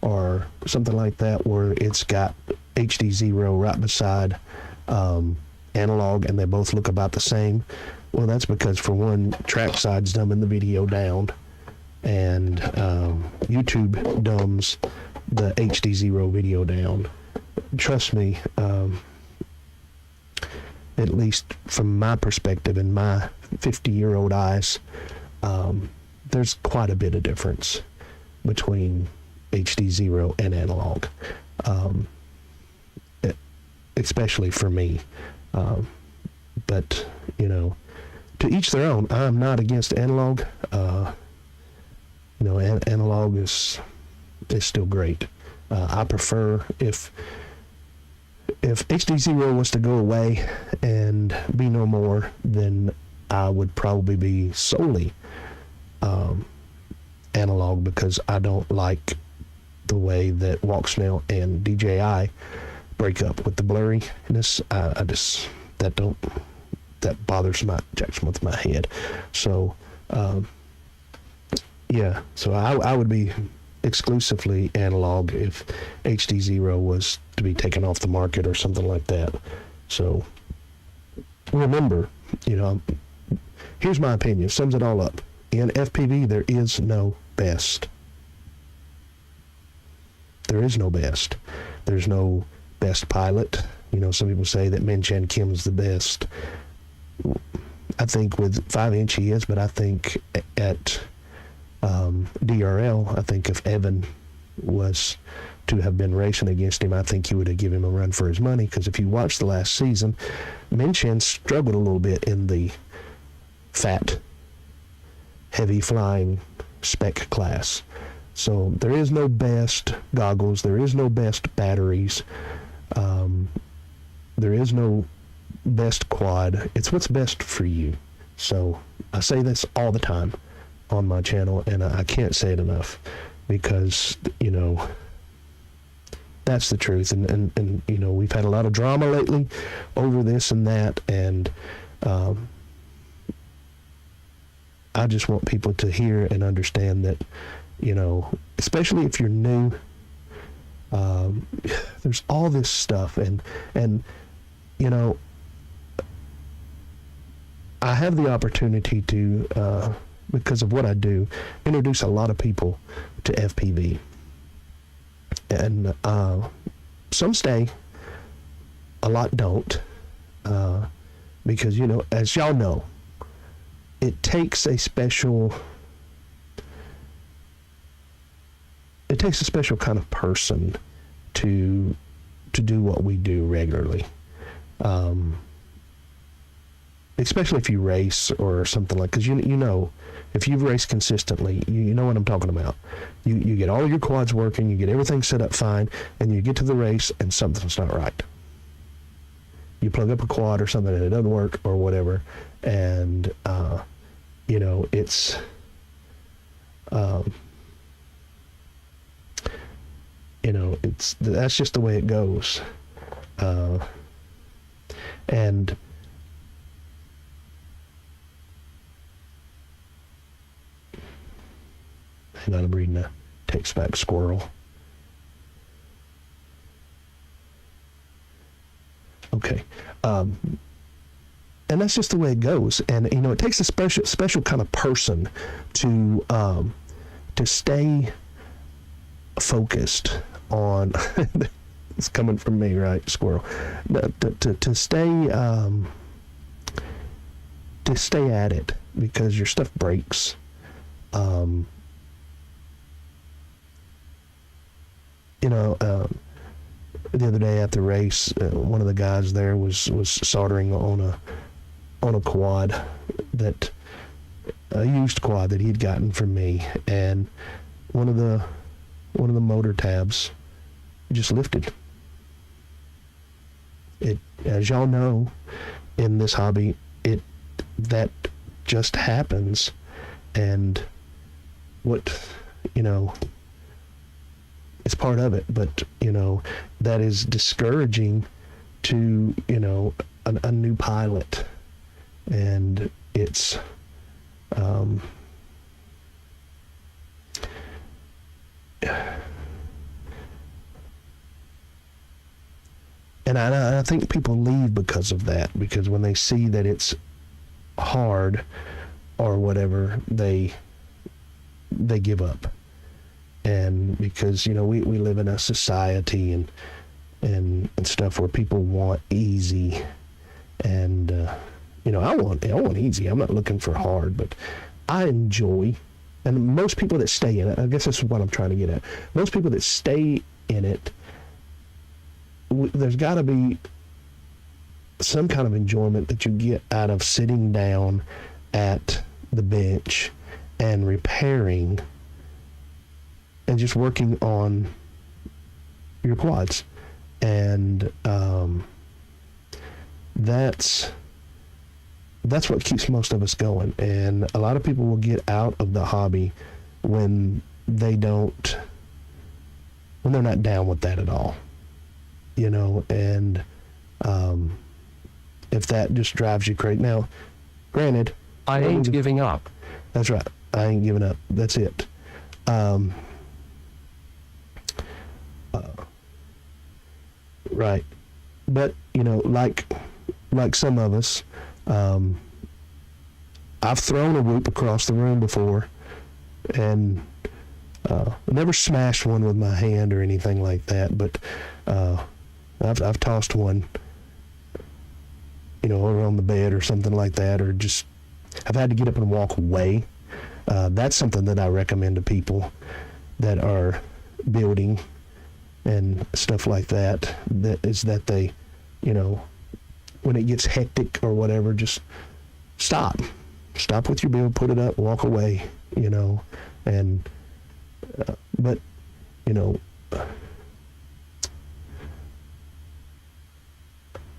or something like that, where it's got HDzero right beside analog, and they both look about the same. Well, that's because, for one, Trackside's dumbing the video down, and YouTube dumbs the HDzero video down. Trust me, at least from my perspective and my 50-year-old eyes, there's quite a bit of difference between HDzero and analog, especially for me. But, to each their own. I'm not against analog. Analog is still great. I prefer, if HDzero was to go away and be no more, then I would probably be solely analog because I don't like the way that Walksnail and DJI break up with the blurriness. That bothers jacks with my head. So so I would be exclusively analog if HDzero was to be taken off the market or something like that. So remember, here's my opinion, sums it all up. In FPV, there is no best. There is no best. There's no best pilot. Some people say that Min Chan Kim's the best. I think with 5-inch he is, but I think at DRL, I think if Evan was to have been racing against him, I think he would have given him a run for his money, because if you watch the last season, Min Chan struggled a little bit in the Phat heavy flying spec class. So there is no best goggles, there is no best batteries, there is no best quad. It's what's best for you. So I say this all the time on my channel, and I can't say it enough, because that's the truth. And we've had a lot of drama lately over this and that, and I just want people to hear and understand that, especially if you're new, there's all this stuff, and I have the opportunity to, because of what I do, introduce a lot of people to FPV. And some stay, a lot don't, because, as y'all know, it takes a special kind of person to do what we do regularly. Especially if you race or something like, because if you've raced consistently, you know what I'm talking about. You get all your quads working, you get everything set up fine, and you get to the race and something's not right. You plug up a quad or something and it doesn't work or whatever, and it's that's just the way it goes. And hang on, I'm reading a text back, squirrel. Okay. And that's just the way it goes. And, it takes a special kind of person to stay focused on, it's coming from me, right, squirrel, to stay at it, because your stuff breaks. The other day at the race, one of the guys there was soldering on a quad, that a used quad that he'd gotten from me, and one of the motor tabs just lifted. It, as y'all know, in this hobby, that just happens, and it's part of it, but that is discouraging to a new pilot, and it's and I think people leave because of that, because when they see that it's hard or whatever, they give up. And because we live in a society and stuff where people want easy, and I want easy. I'm not looking for hard, but I enjoy, and most people that stay in it, I guess that's what I'm trying to get at. Most people that stay in it, there's got to be some kind of enjoyment that you get out of sitting down at the bench and repairing and just working on your quads. And that's that's what keeps most of us going. And a lot of people will get out of the hobby when they're not down with that at all, you know. And if that just drives you crazy. Now, granted, I ain't giving up. that's right. I ain't giving up. That's it. Right. But, you know, like some of us, I've thrown a whoop across the room before, and never smashed one with my hand or anything like that, but I've tossed one, you know, over on the bed or something like that, or just I've had to get up and walk away. That's something that I recommend to people that are building and stuff like that. That is that they, you know, when it gets hectic or whatever, just stop with your build, put it up, walk away, you know. And but, you know,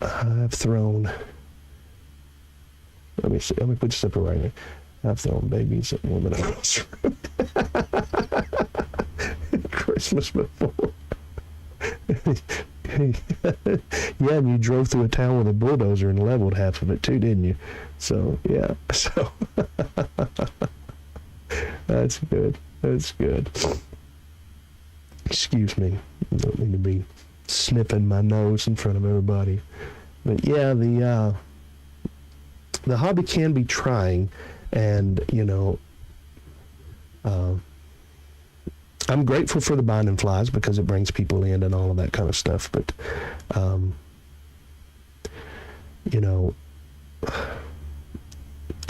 I've thrown, let me put this up right here. I've thrown babies at women across the room. Christmas before. Yeah, and you drove through a town with a bulldozer and leveled half of it too, didn't you? So, yeah. So, that's good. That's good. Excuse me. I don't mean to be sniffing my nose in front of everybody. But yeah, the hobby can be trying, and, you know, I'm grateful for the binding flies because it brings people in and all of that kind of stuff. But, you know,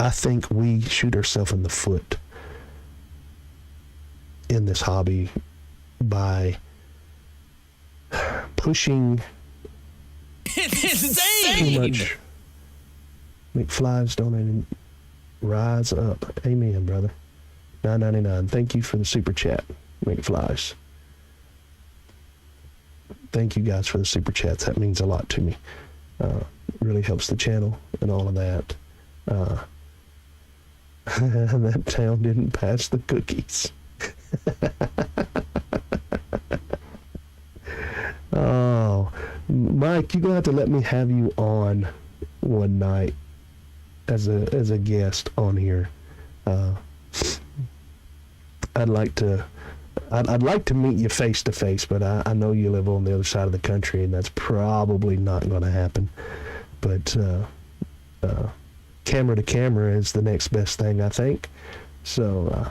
I think we shoot ourselves in the foot in this hobby by pushing It's too insane. much. McFlies don't even rise up. Amen, brother. $9.99. Thank you for the super chat, McFlies. Thank you guys for the super chats. That means a lot to me. Really helps the channel and all of that. That town didn't pass the cookies. Oh, Mike, you're gonna have to let me have you on one night as a guest on here. I'd like to meet you face to face, but I know you live on the other side of the country, and that's probably not going to happen. But camera to camera is the next best thing, I think. So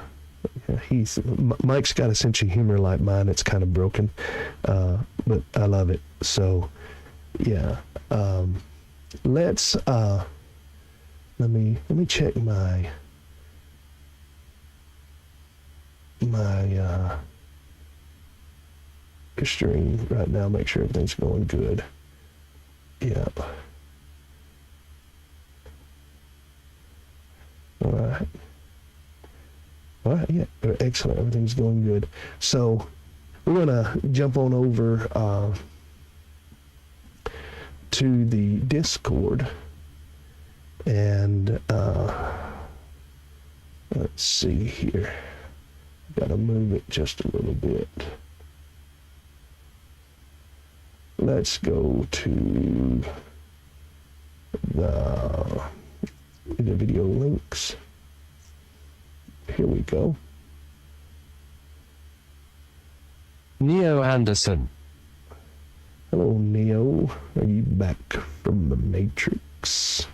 Mike's got a sense of humor like mine. It's kind of broken, but I love it. So yeah, let's let me check my stream right now, make sure everything's going good. Yep. Alright, yeah, excellent, everything's going good. So we're gonna jump on over to the Discord, and let's see here. Gotta move it just a little bit. Let's go to the video links. Here we go. Neo Anderson. Hello, Neo. Are you back from the Matrix?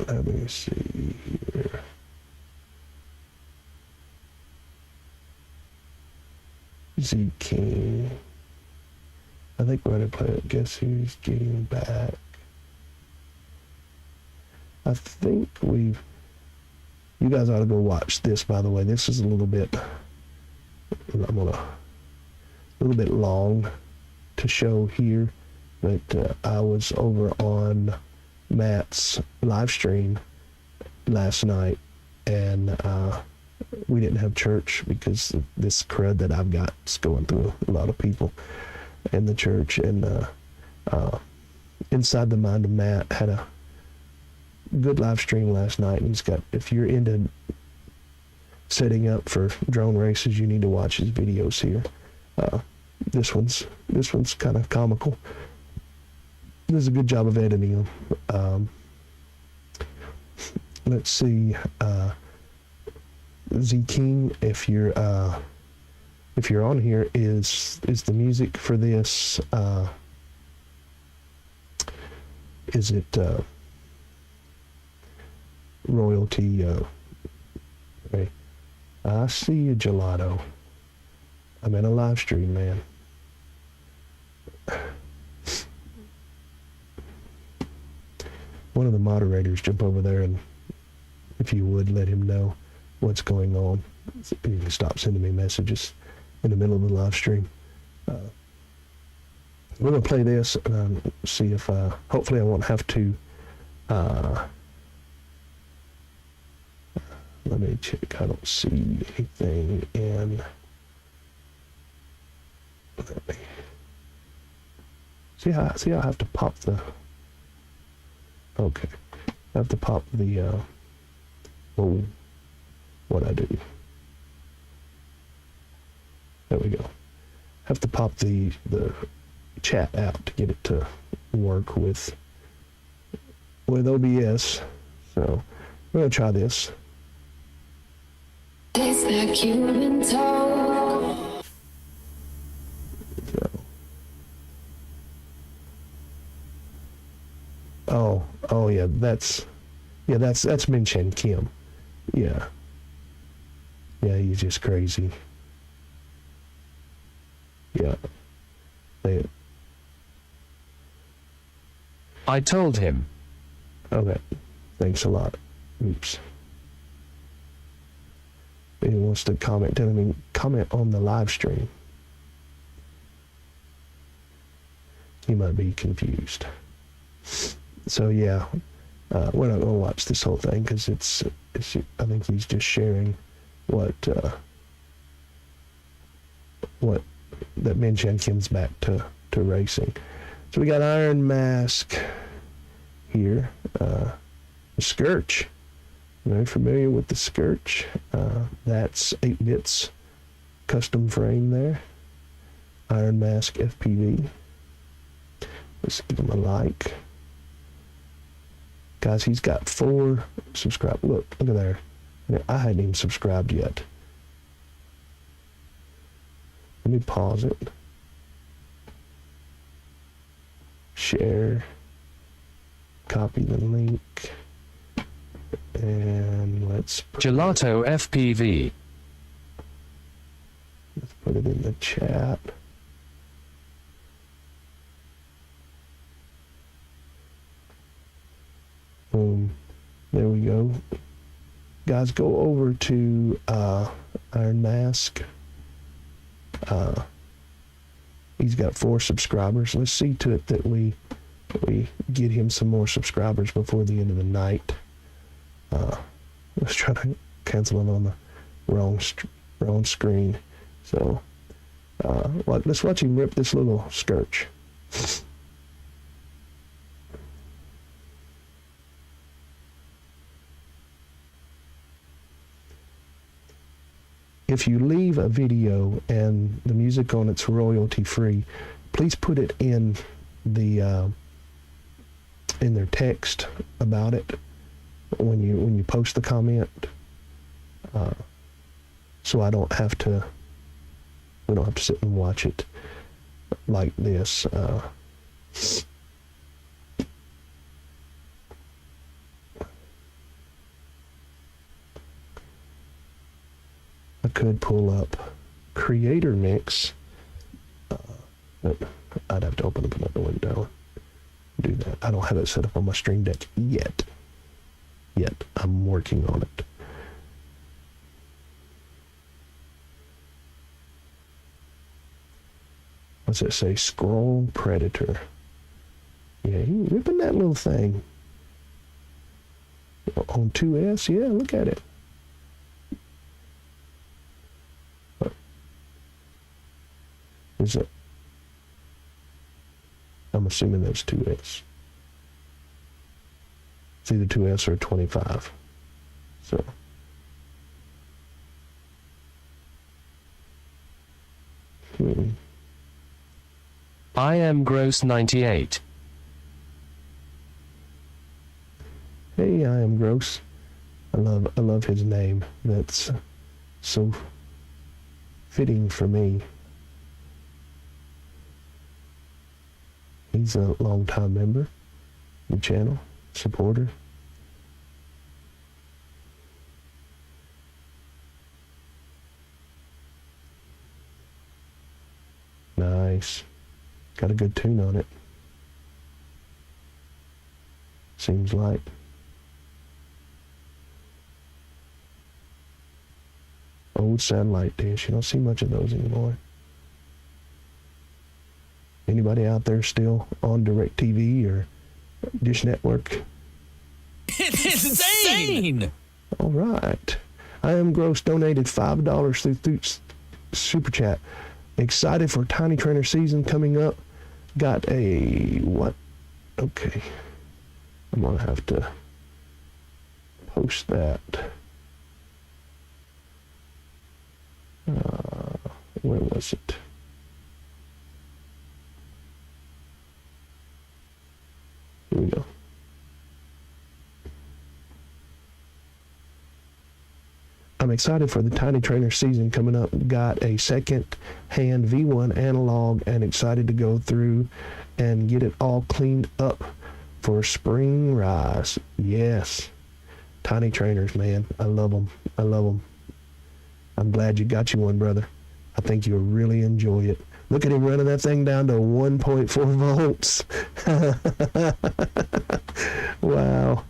Let me see here. Z King. I think we're gonna play it. Guess who's getting back? I think you guys ought to go watch this, by the way. This is a little bit long to show here, but I was over on Matt's live stream last night, and we didn't have church because of this crud that I've got is going through a lot of people in the church. And Inside the Mind of Matt had a good live stream last night, and he's got, if you're into setting up for drone races, you need to watch his videos here. This one's kind of comical. He does a good job of editing them. Let's see, Z King, if you're on here, is the music for this, is it royalty? Hey, I see you, Gelato. I'm in a live stream, man. One of the moderators jump over there, and if you would, let him know what's going on. You can stop sending me messages in the middle of the live stream. We're going to play this and see if, hopefully I won't have to, let me check. I don't see anything in, let me, see how I have to pop the, okay. I have to pop the, what I do. There we go. Have to pop the chat out to get it to work with OBS. So we're gonna try this. Taste that Cuban talk. So. Oh yeah, that's Min Chen Kim. Yeah, he's just crazy. Yeah. I told him. Okay. Thanks a lot. Oops. He wants to comment. Tell me, comment on the live stream. He might be confused. So yeah, we're not gonna watch this whole thing because it's. I think he's just sharing what that Min Chen Kim's back to racing. So we got Iron Mask here. The Scourge. Very familiar with the Scourge. That's 8-bits custom frame there. Iron Mask FPV. Let's give him a like. Guys, he's got 4 subscribers. Look at there. I hadn't even subscribed yet. Let me pause it. Share. Copy the link. And let's Gelato FPV. Let's put it in the chat. Boom. There we go. Guys, go over to Iron Mask. He's got 4 subscribers. Let's see to it that we get him some more subscribers before the end of the night. Let's try to cancel it on the wrong screen. So let's watch him rip this little Scourge. If you leave a video and the music on it's royalty free, please put it in the in their text about it when you post the comment, so we don't have to sit and watch it like this. I could pull up Creator Mix, but I'd have to open up another window and do that. I don't have it set up on my Stream Deck yet. I'm working on it. What's it say? Scroll Predator. Yeah, he's ripping that little thing. On 2S, yeah, look at it. Is it? I'm assuming that's 2S. It's either 2S or 25. So. I am gross 98. Hey, I am gross. I love his name. That's so fitting for me. He's a longtime member of the channel, supporter. Nice. Got a good tune on it. Seems like. Old satellite dish. You don't see much of those anymore. Anybody out there still on DirecTV or Dish Network? It's insane! All right. I am gross donated $5 through Super Chat. Excited for Tiny Trainer season coming up. Got a what? Okay. I'm going to have to post that. Where was it? Here we go. I'm excited for the Tiny Trainer season coming up. Got a second-hand V1 analog and excited to go through and get it all cleaned up for spring rise. Yes. Tiny Trainers, man. I love them. I love them. I'm glad you got you one, brother. I think you'll really enjoy it. Look at him running that thing down to 1.4 volts. Wow.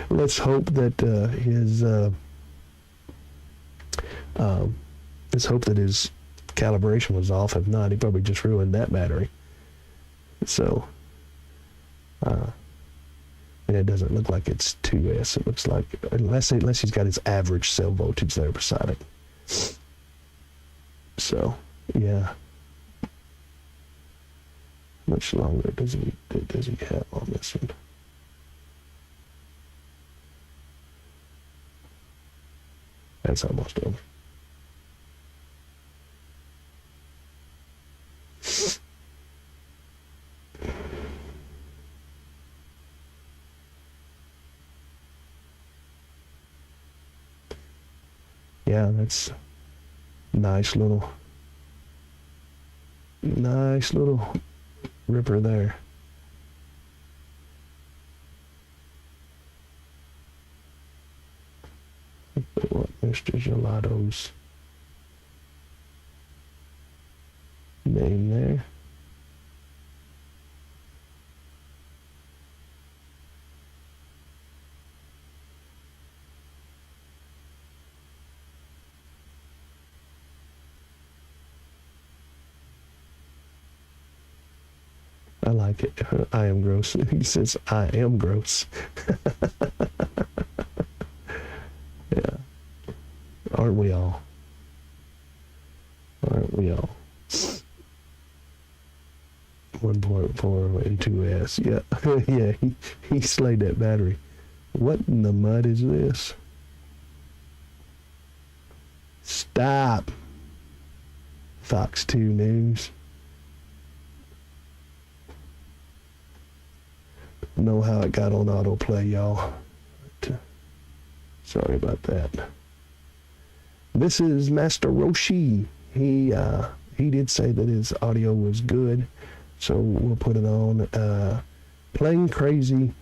Let's hope that let's hope that his calibration was off. If not, he probably just ruined that battery. So, and it doesn't look like it's 2S. It looks like, unless he's got his average cell voltage there beside it. So, yeah. How much longer does he have on this one? That's almost over. Yeah, that's nice little ripper there. What Mr. Gelato's name there. I like it. I am gross. He says, I am gross. Yeah. Aren't we all? Aren't we all? 1.4 and 2S. Yeah. Yeah, he slayed that battery. What in the mud is this? Stop. Fox 2 News. Know how it got on autoplay, y'all. Sorry about that. This is Master Roshi. He did say that his audio was good, so we'll put it on. Plane Crazy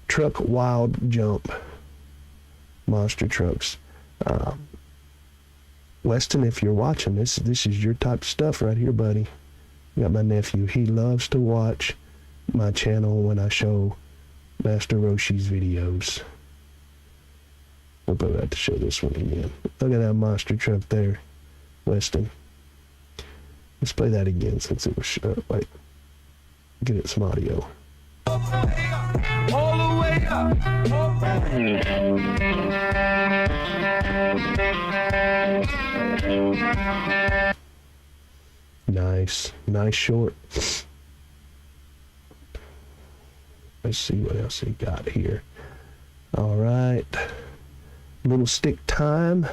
Truck Wild Jump Monster Trucks. Weston, if you're watching this is your type of stuff right here, buddy. You got my nephew. He loves to watch my channel when I show Master Roshi's videos. I'll probably have to show this one again. Look at that monster truck there, Weston. Let's play that again since it was wait. Get it some audio. All the way up. Nice short. Let's see what else he got here. All right, little stick time.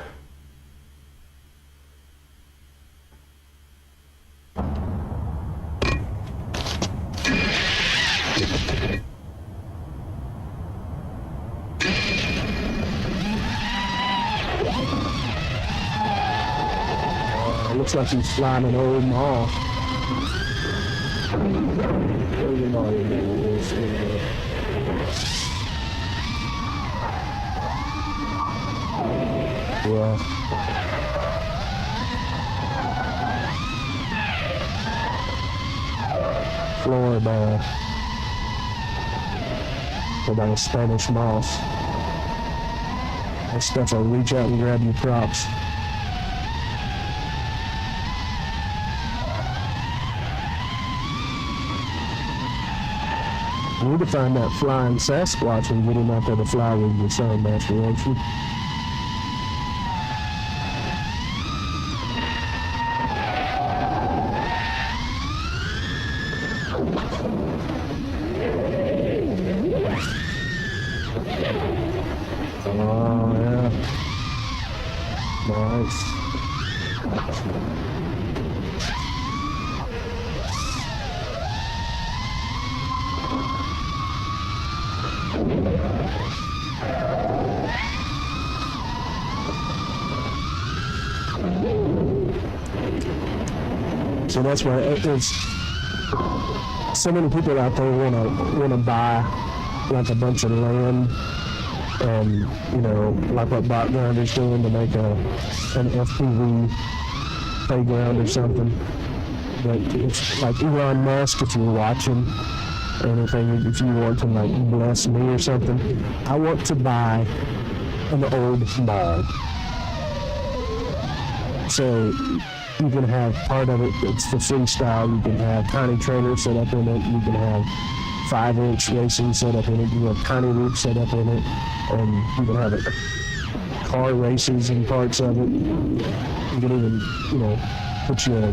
Looks like he's flying an old mall. Yeah. Florida. About a Spanish moss. That stuff will reach out and grab your props. We need to find that flying Sasquatch and get him out there to fly with the sound masturbation. Oh, yeah. Nice. So that's why there's so many people out there wanna buy like a bunch of land and, you know, like what Botgrinder's doing to make an FPV playground or something. But it's like Elon Musk, if you're watching or anything, if you want to like bless me or something, I want to buy an old mall. So you can have part of it, it's the freestyle. You can have tiny trailers set up in it. You can have 5-inch racing set up in it. You have tiny roof set up in it. And you can have it car races and parts of it. You can even, you know, put your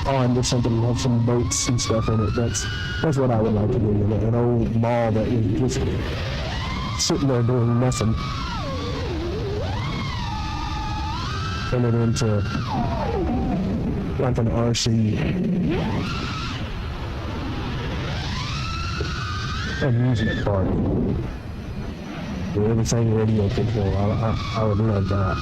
pond or something and have some boats and stuff in it. That's what I would like to do. An old mall that is just sitting there doing nothing. Turn it into like an RC amusement park. With everything radio control. I would love that.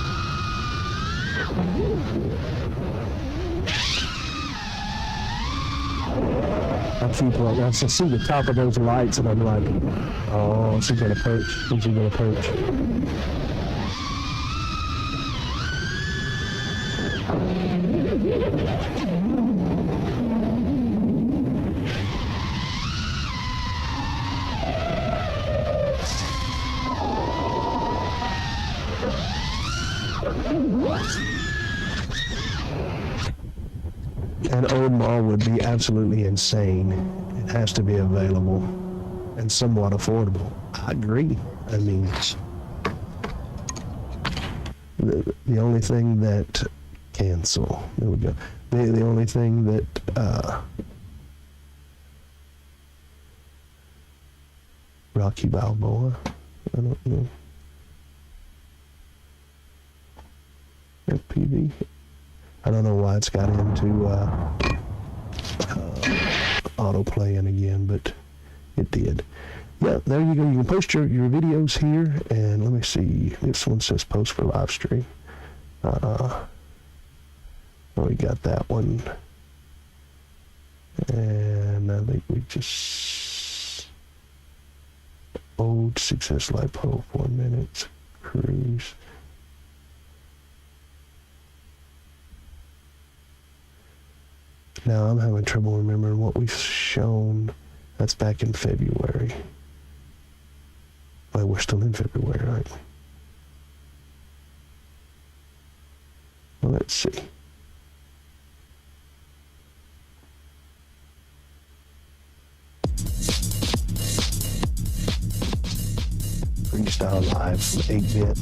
I keep like, I see the top of those lights and I'm like, oh, is he gonna perch? Is he gonna perch? An old mall would be absolutely insane. It has to be available and somewhat affordable. I agree. I mean, the only thing that cancel. There we go. The only thing that Rocky Balboa. I don't know. FPV. I don't know why it's got into auto-playing again, but it did. Yeah, there you go. You can post your videos here, and let me see. This one says post for live stream. We got that one. And I think we just... Old Success Lipo, 4 minutes. Cruise. Now I'm having trouble remembering what we've shown. That's back in February. Well, we're still in February, aren't we? Well, let's see. Freestyle Live, 8-bit.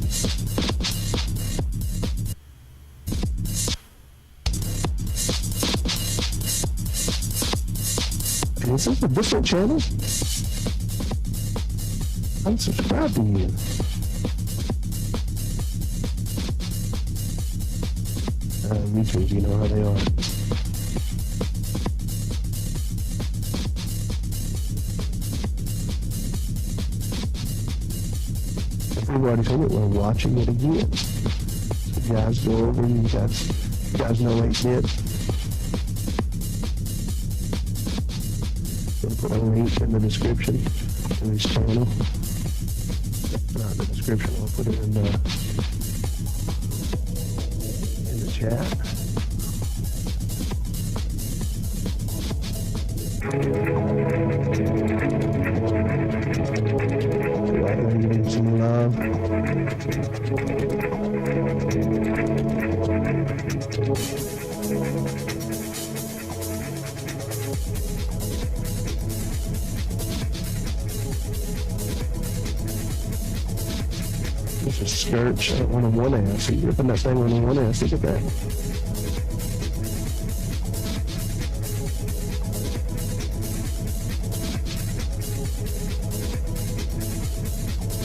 Is this a different channel? I'm subscribed to you. YouTubers, you know how they are. If you've already seen it, we're watching it again. You guys go over, you guys know 8-bit. I'll put a link in the description to his channel. Not in the description, I'll put it in the chat. Right now, you need some love. This is skirts on a 1S. So you're ripping that thing on a 1S. Look at that.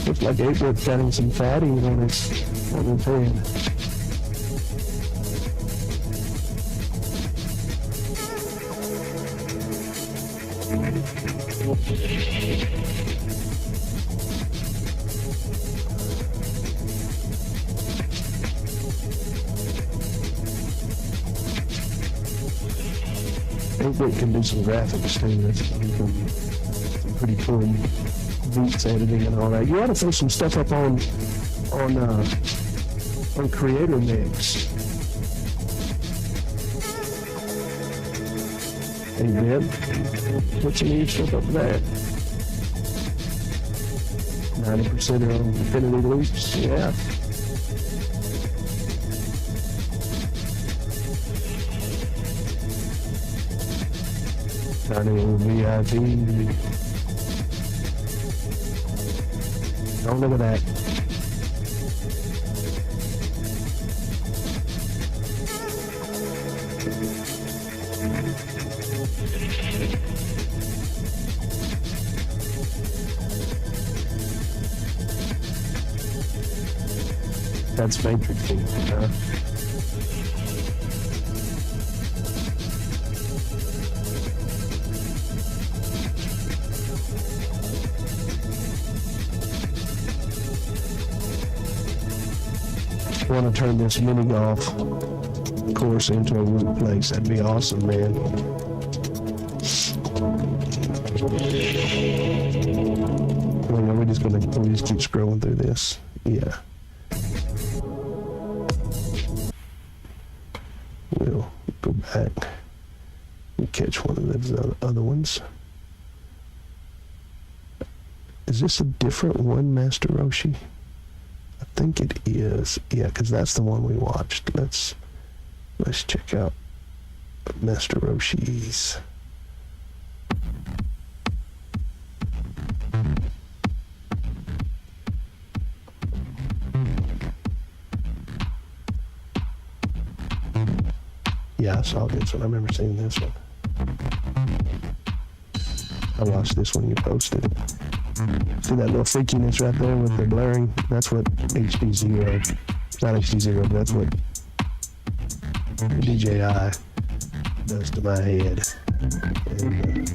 Looks like 8-bit's getting some fatties on his head. It can do some graphics too. That's some pretty cool beats editing and all that. You ought to throw some stuff up on Creator Mix. Hey man, put some new stuff up there. 90% on Infinity Loops, yeah. Tiny little VIP. Don't look at that. That's matrixing, huh? I want to turn this mini golf course into a root place. That'd be awesome, man. Well, we'll just keep scrolling through this. Yeah. We'll go back and catch one of those other ones. Is this a different one, Master Roshi? I think it is. Yeah, because that's the one we watched. Let's check out Master Roshi's. Yeah, I saw this one. I remember seeing this one. I watched this one you posted. See that little freakiness right there with the blurring? That's what HDzero, not HDzero, but that's what DJI does to my head. And,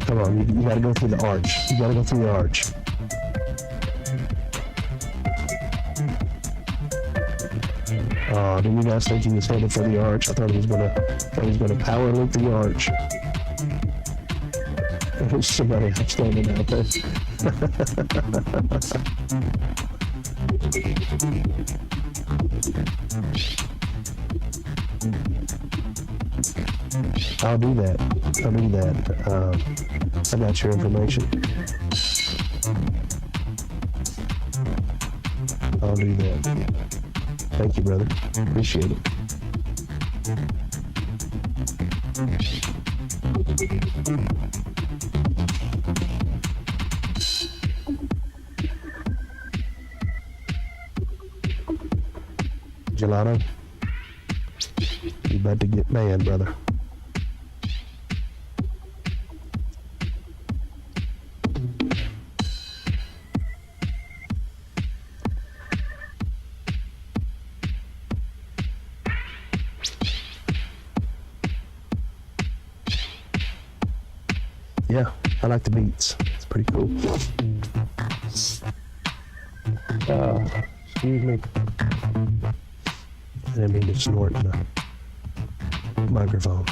come on, you gotta go through the arch. You gotta go through the arch. Didn't you guys think he was headed for the arch? I thought he was gonna power loop the arch. There's somebody else standing out there. I'll do that. I got your information. I'll do that. Thank you, brother. Appreciate it. Gelato. You about to get mad, brother. Yeah, I like the beats. It's pretty cool. Excuse me. I didn't mean to snort in the microphone.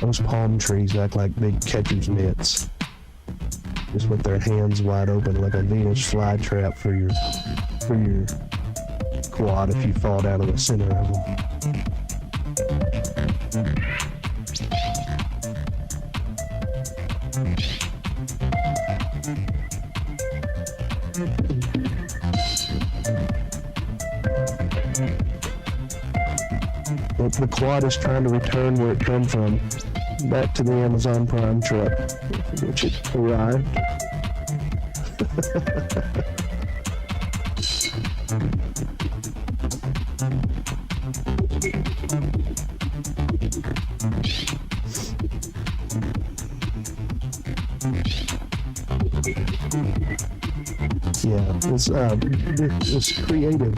Those palm trees act like big catcher's mitts. Just with their hands wide open like a Venus flytrap for your quad if you fall down in the center of them. But the quad is trying to return where it come from, back to the Amazon Prime truck, which it arrived. Yeah, it's creative.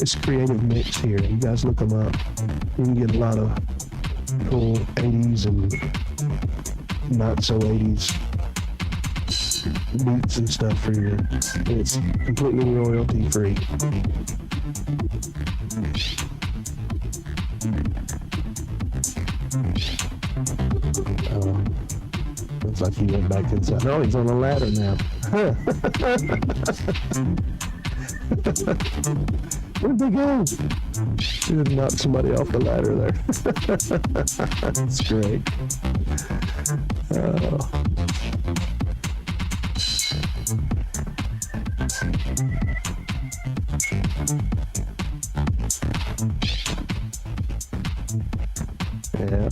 It's creative mix here. You guys look them up. You can get a lot of cool 80s and not so 80s beats and stuff for your. It's completely royalty free. Looks like he went back inside. Oh, he's on the ladder now. Where'd they go? He just knocked somebody off the ladder there. That's great. Yeah.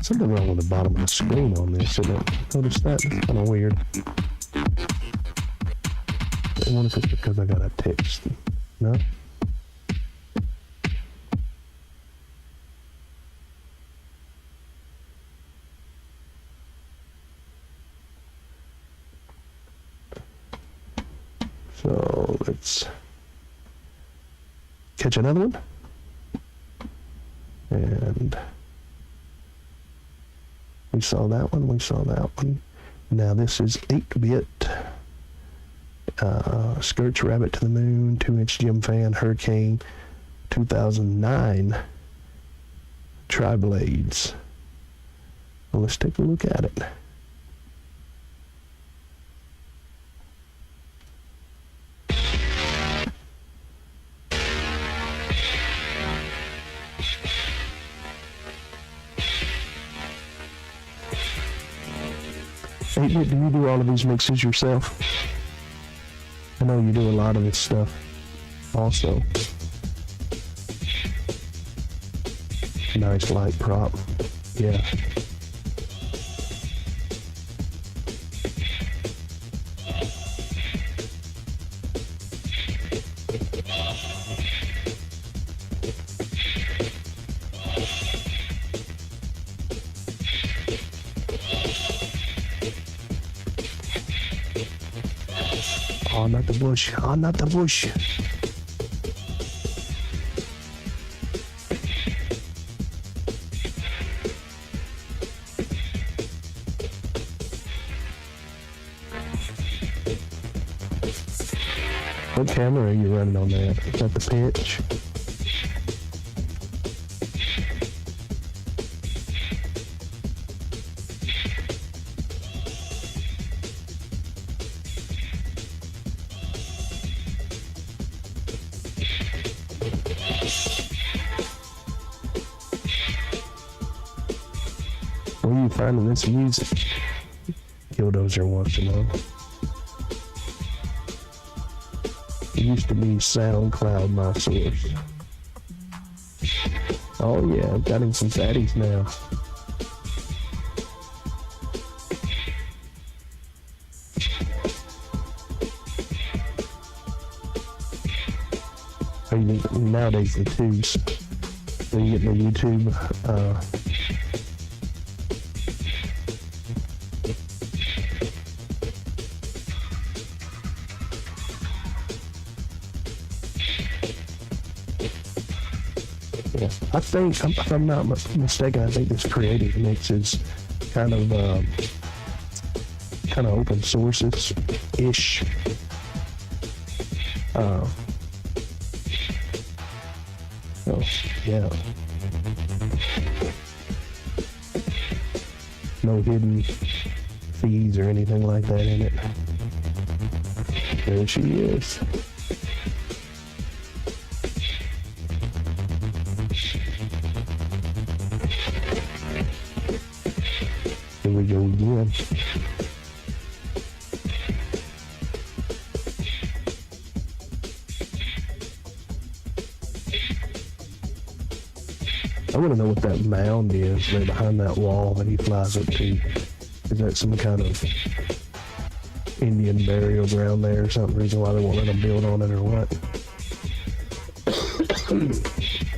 Something wrong with the bottom of the screen on this, isn't it? Notice that? It's kind of weird. I wonder if it's because I got a text. No? So let's catch another one. And we saw that one, we saw that one. Now this is 8-bit. Skirts Rabbit to the Moon, 2-inch Jim Fan, Hurricane, 2009. Tri-Blades. Well, let's take a look at it. Do you do all of these mixes yourself? I know you do a lot of this stuff also. Nice light prop. Yeah. Oh, not the bush. Oh, not the bush. What camera are you running on that? Is that the pitch? finding this music? Killdozer wants to know. It used to be SoundCloud, my source. Oh yeah, I've got him some fatties now. Nowadays the tubes, when you get the YouTube, yeah, I think, if I'm not mistaken, I think this creative mix is kind of open sources-ish. Oh, yeah. No hidden fees or anything like that in it. There she is. Here we go again. I want to know what that mound is right behind that wall that he flies up to. Is that some kind of Indian burial ground there or something? Reason why they won't let them build on it or what?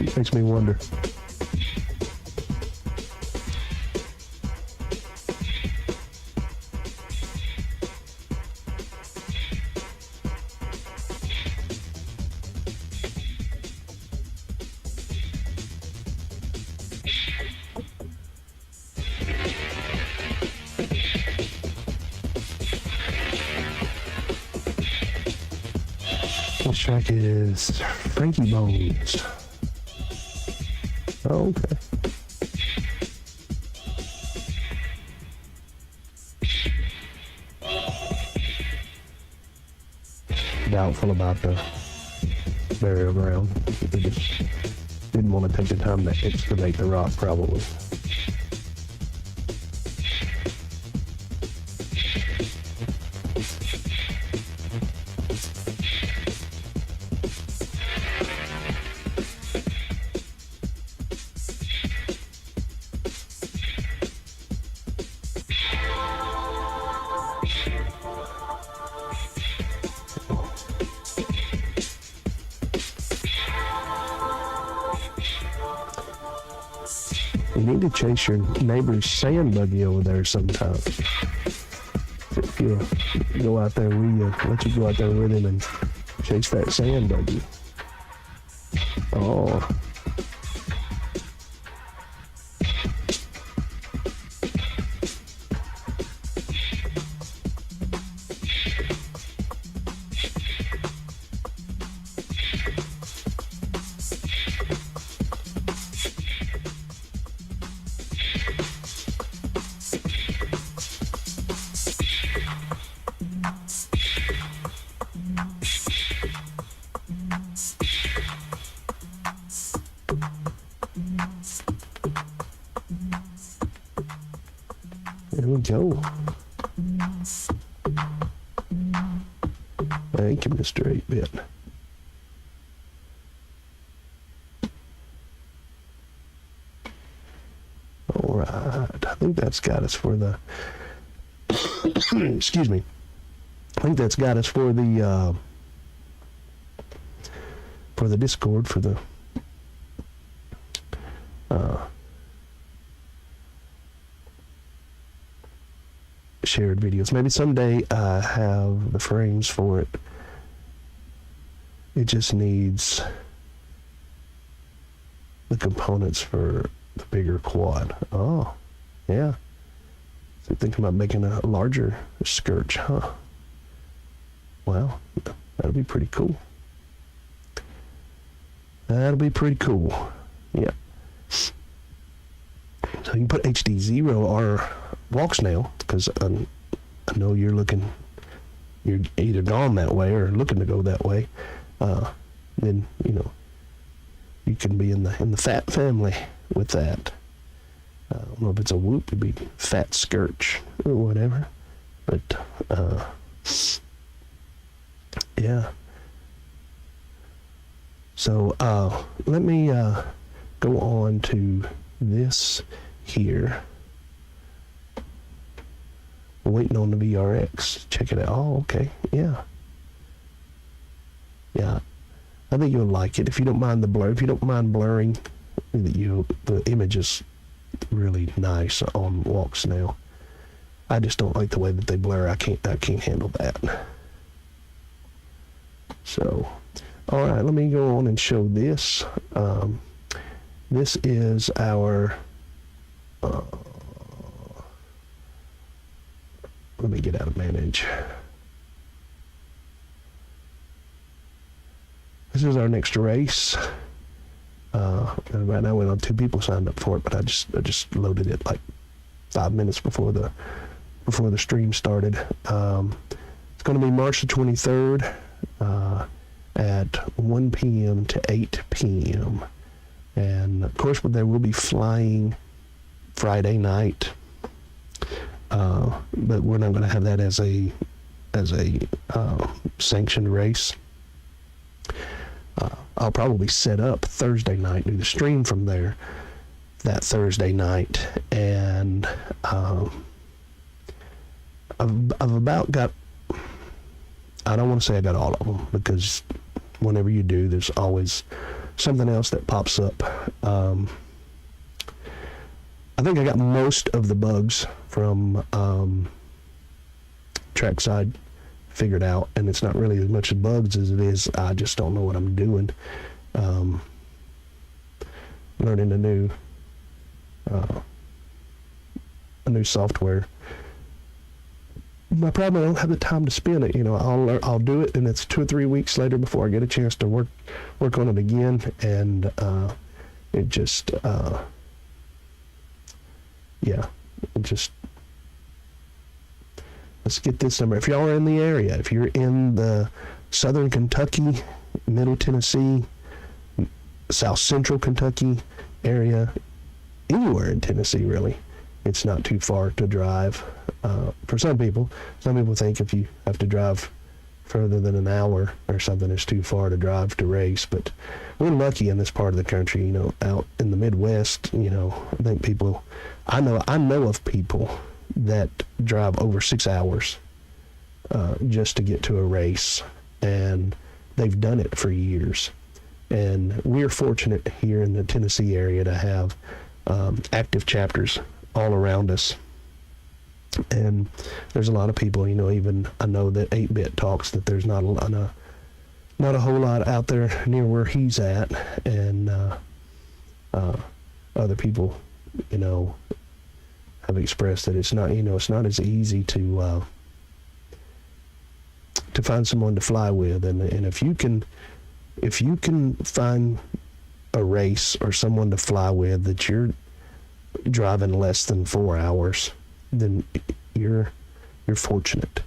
It makes me wonder. This track is Frankie Bones. Oh, okay. Doubtful about the burial ground. They just didn't want to take the time to excavate the rock, probably. You need to chase your neighbor's sand buggy over there sometime. If you go out there with you, let you go out there with him and chase that sand buggy. Oh. There we go. Thank you, Mr. 8-Bit. Alright, I think that's got us for the... Excuse me. I think that's got us for the Discord, for the... shared videos. Maybe someday I have the frames for it. It just needs the components for the bigger quad. Oh, yeah. So thinking about making a larger skirt, huh? Well, that'll be pretty cool. That'll be pretty cool. Yeah. So you can put HDzero or walk snail, because I know you're either gone that way or looking to go that way. Then you can be in the Phat family with that. I don't know if it's a whoop, it'd be Phat Skirch or whatever. But, yeah. So, let me go on to this here. We're waiting on the VRX. Check it out. Oh, okay. Yeah. Yeah. I think you'll like it if you don't mind the blur. If you don't mind blurring, the image is really nice on walk snail. I just don't like the way that they blur. I can't handle that. So, all right, let me go on and show this. This is our. Let me get out of manage. This is our next race. And right now we have 2 people signed up for it, but I just loaded it like 5 minutes before the stream started. It's going to be March the 23rd at 1 p.m. to 8 p.m. And of course, there will be flying Friday night, but we're not going to have that as a sanctioned race. I'll probably set up Thursday night, do the stream from there that Thursday night, and I've about got, I don't want to say I got all of them, because whenever you do, there's always something else that pops up. I think I got most of the bugs from trackside figured out, and it's not really as much bugs as it is I just don't know what I'm doing. Learning a new software. My problem, I don't have the time to spin it. I'll do it, and it's 2 or 3 weeks later before I get a chance to work on it again, and it just let's get this number. If y'all are in the area, if you're in the southern Kentucky, middle Tennessee, south central Kentucky area, anywhere in Tennessee really, it's not too far to drive. For some people think if you have to drive further than an hour or something, it's too far to drive to race. But we're lucky in this part of the country, out in the Midwest. I think people, I know of people that drive over 6 hours just to get to a race, and they've done it for years. And we're fortunate here in the Tennessee area to have active chapters all around us. And there's a lot of people, even I know that 8-Bit talks that there's not a whole lot out there near where he's at, and other people, have expressed that it's not, it's not as easy to find someone to fly with, and if you can find a race or someone to fly with that you're driving less than 4 hours, then you're fortunate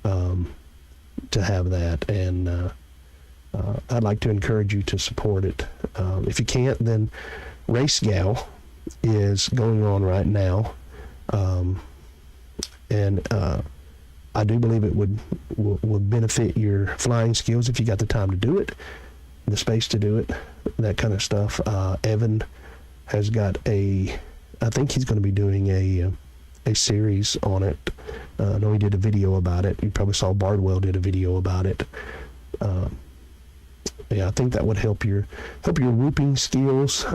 to have that, and I'd like to encourage you to support it. If you can't, then Race Gal is going on right now, and I do believe it would benefit your flying skills if you got the time to do it, the space to do it, that kind of stuff. Evan has got I think he's going to be doing a series on it. I know he did a video about it. You probably saw Bardwell did a video about it. Yeah, I think that would help your whooping skills.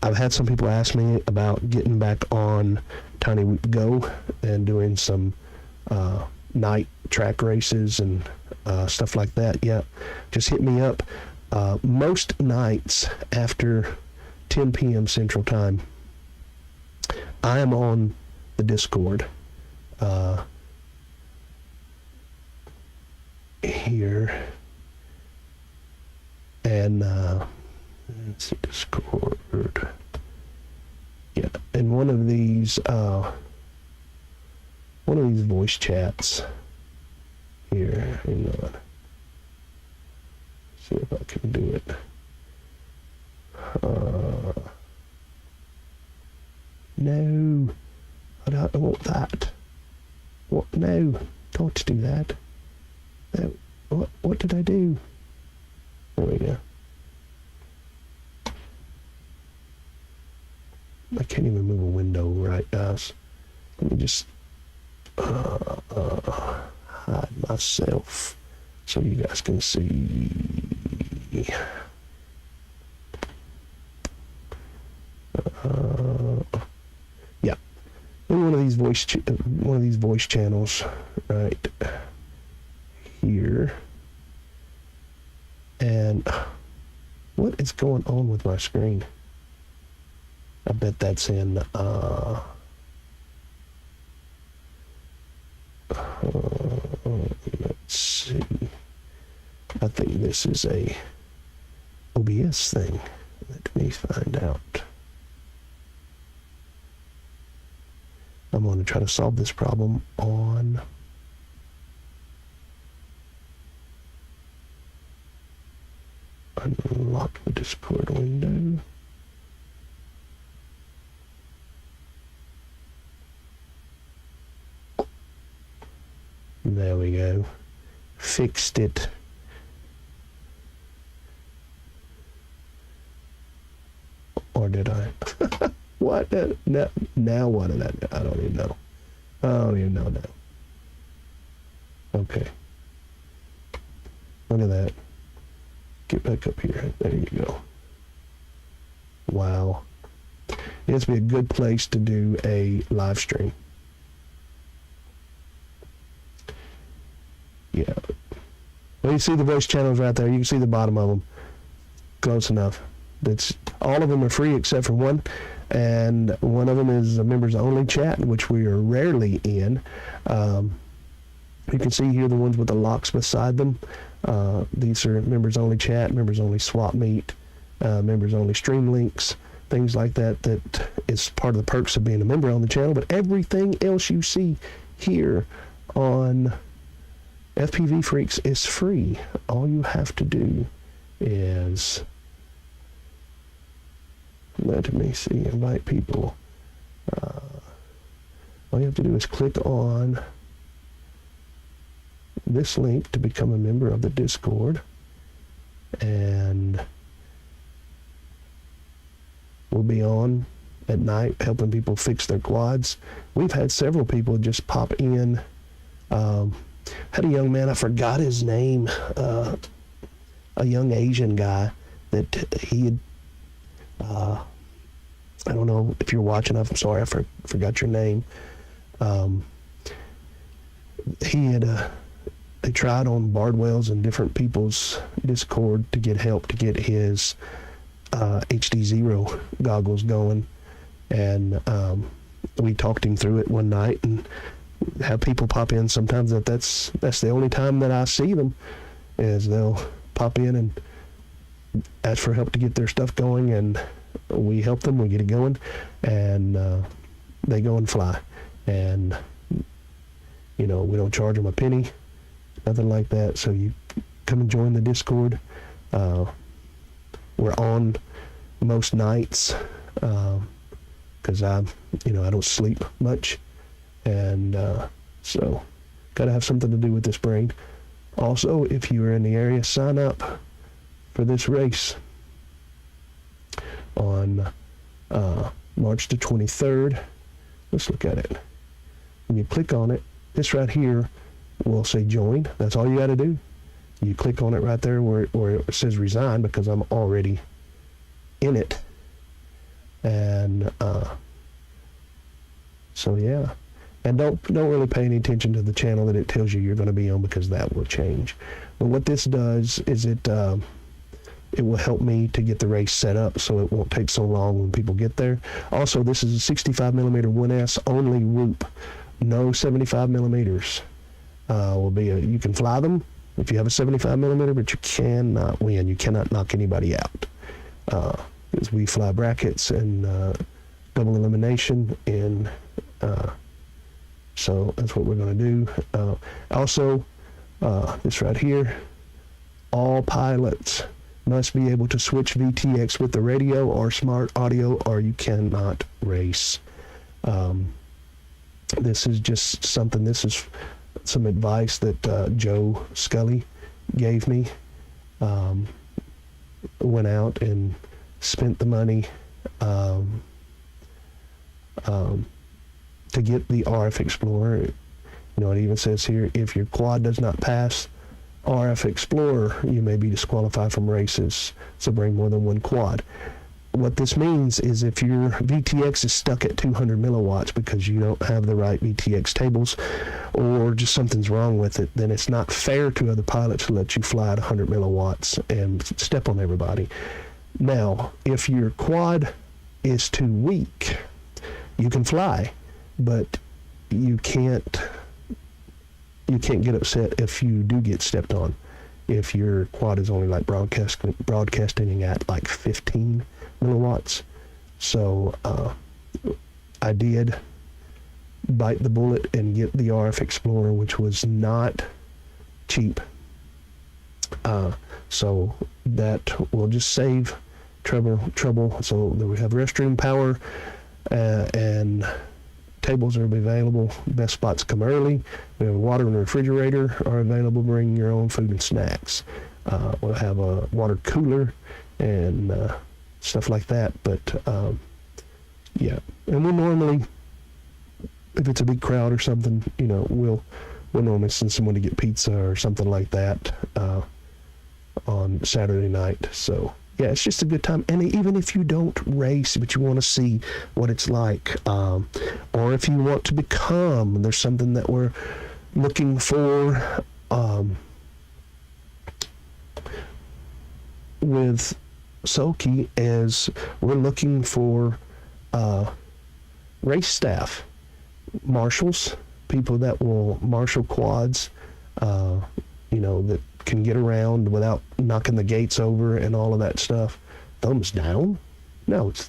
I've had some people ask me about getting back on Tiny Whoop Go and doing some night track races and stuff like that. Yeah, just hit me up. Most nights after 10 p.m. Central Time, I am on the Discord here, and let's see, Discord. Yeah, and one of these voice chats here. Hang on. See if I can do it. No. I don't want that. What? No. Don't do that. No. What did I do? There we go. I can't even move a window right, guys. Let me just hide myself so you guys can see. Yeah, in one of these voice channels right here. And what is going on with my screen? I bet that's in let's see. I think this is a OBS thing. Let me find out. I'm going to try to solve this problem on unlock the Discord window. There we go. Fixed it. Or did I? What? Now what did I do? I don't even know. I don't even know now. Okay. Look at that. Get back up here. There you go. Wow. This would be a good place to do a live stream. Yeah. Well, you see the voice channels right there. You can see the bottom of them. Close enough. All of them are free except for one. And one of them is a members only chat, which we are rarely in. You can see here the ones with the locks beside them. These are members only chat, members only swap meet, members only stream links, things like that. That is part of the perks of being a member on the channel. But everything else you see here on FPV Freaks is free. All you have to do is, let me see, invite people. All you have to do is click on this link to become a member of the Discord, and we'll be on at night helping people fix their quads. We've had several people just pop in. Had a young man, I forgot his name, a young Asian guy that he had, I don't know if you're watching, I'm sorry, I forgot your name. They tried on Bardwell's and different people's Discord to get help to get his HDzero goggles going, and we talked him through it one night, and have people pop in sometimes. That's the only time that I see them, is they'll pop in and ask for help to get their stuff going, and we help them, we get it going, and they go and fly. And we don't charge them a penny, nothing like that. So you come and join the Discord. We're on most nights because I don't sleep much, and so gotta have something to do with this brain. Also, if you are in the area, sign up for this race on March the 23rd. Let's look at it. When you click on it, this right here will say join. That's all you got to do. You click on it right there where it says resign, because I'm already in it. And so yeah. And don't really pay any attention to the channel that it tells you you're going to be on, because that will change. But what this does is it will help me to get the race set up so it won't take so long when people get there. Also, this is a 65mm 1S only whoop. No 75 millimeters. You can fly them if you have a 75mm, but you cannot win. You cannot knock anybody out. Because we fly brackets and double elimination, and so that's what we're going to do. Also, this right here, all pilots must be able to switch VTX with the radio or smart audio, or you cannot race. This is just something, this is some advice that Joe Scully gave me. Went out and spent the money to get the RF Explorer. You know, it even says here, if your quad does not pass RF Explorer, you may be disqualified from races, so bring more than one quad. What this means is if your VTX is stuck at 200 milliwatts because you don't have the right VTX tables, or just something's wrong with it, then it's not fair to other pilots to let you fly at 100 milliwatts and step on everybody. Now, if your quad is too weak, you can fly, but you can't get upset if you do get stepped on. If your quad is only like broadcasting at like 15 milliwatts. So I did bite the bullet and get the RF Explorer, which was not cheap. So that will just save trouble. So we have restroom power and tables are available. Best spots come early. We have water and a refrigerator are available. Bring your own food and snacks. We'll have a water cooler and stuff like that. But yeah, and we normally, if it's a big crowd or something, you know, we'll normally send someone to get pizza or something like that on Saturday night. So yeah, it's just a good time. And even if you don't race, but you want to see what it's like, or if you want to become, there's something that we're looking for with Sulky, as we're looking for race staff, marshals, people that will marshal quads, you know, that can get around without knocking the gates over and all of that stuff. Thumbs down? No, it's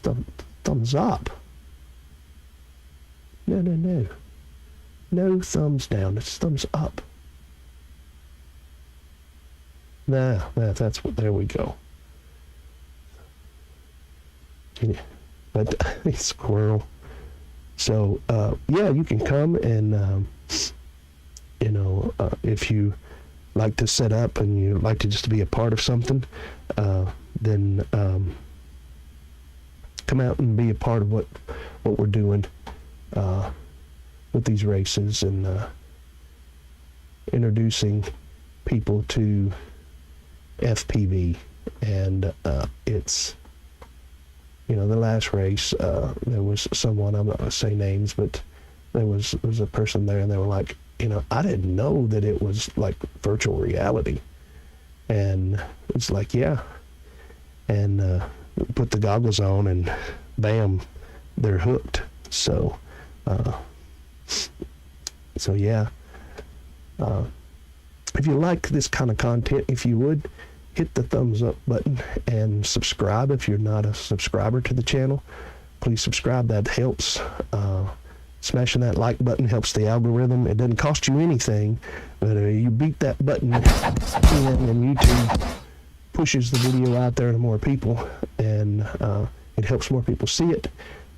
thumbs up. No. No thumbs down, it's thumbs up. That's what, there we go. Yeah, but squirrel. So, yeah, you can come and, you know, if you like to set up and you like to just be a part of something, then come out and be a part of what we're doing with these races, and introducing people to FPV. And it's, you know, the last race, there was someone, I'm not going to say names, but there was a person there, and they were like, you know, I didn't know that it was like virtual reality. And it's like, yeah. And put the goggles on and bam, they're hooked. So yeah. If you like this kind of content, if you would, hit the thumbs up button and subscribe. If you're not a subscriber to the channel, please subscribe. That helps. Smashing that like button helps the algorithm. It doesn't cost you anything, but you beat that button and YouTube pushes the video out there to more people, and it helps more people see it,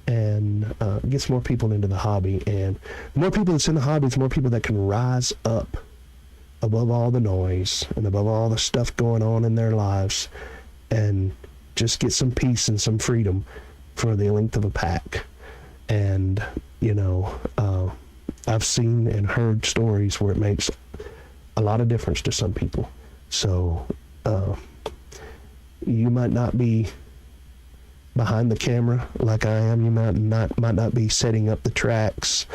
and gets more people into the hobby. And the more people that's in the hobby, the more people that can rise up above all the noise and above all the stuff going on in their lives, and just get some peace and some freedom for the length of a pack. And you know, I've seen and heard stories where it makes a lot of difference to some people. So you might not be behind the camera like I am. You might not be setting up the tracks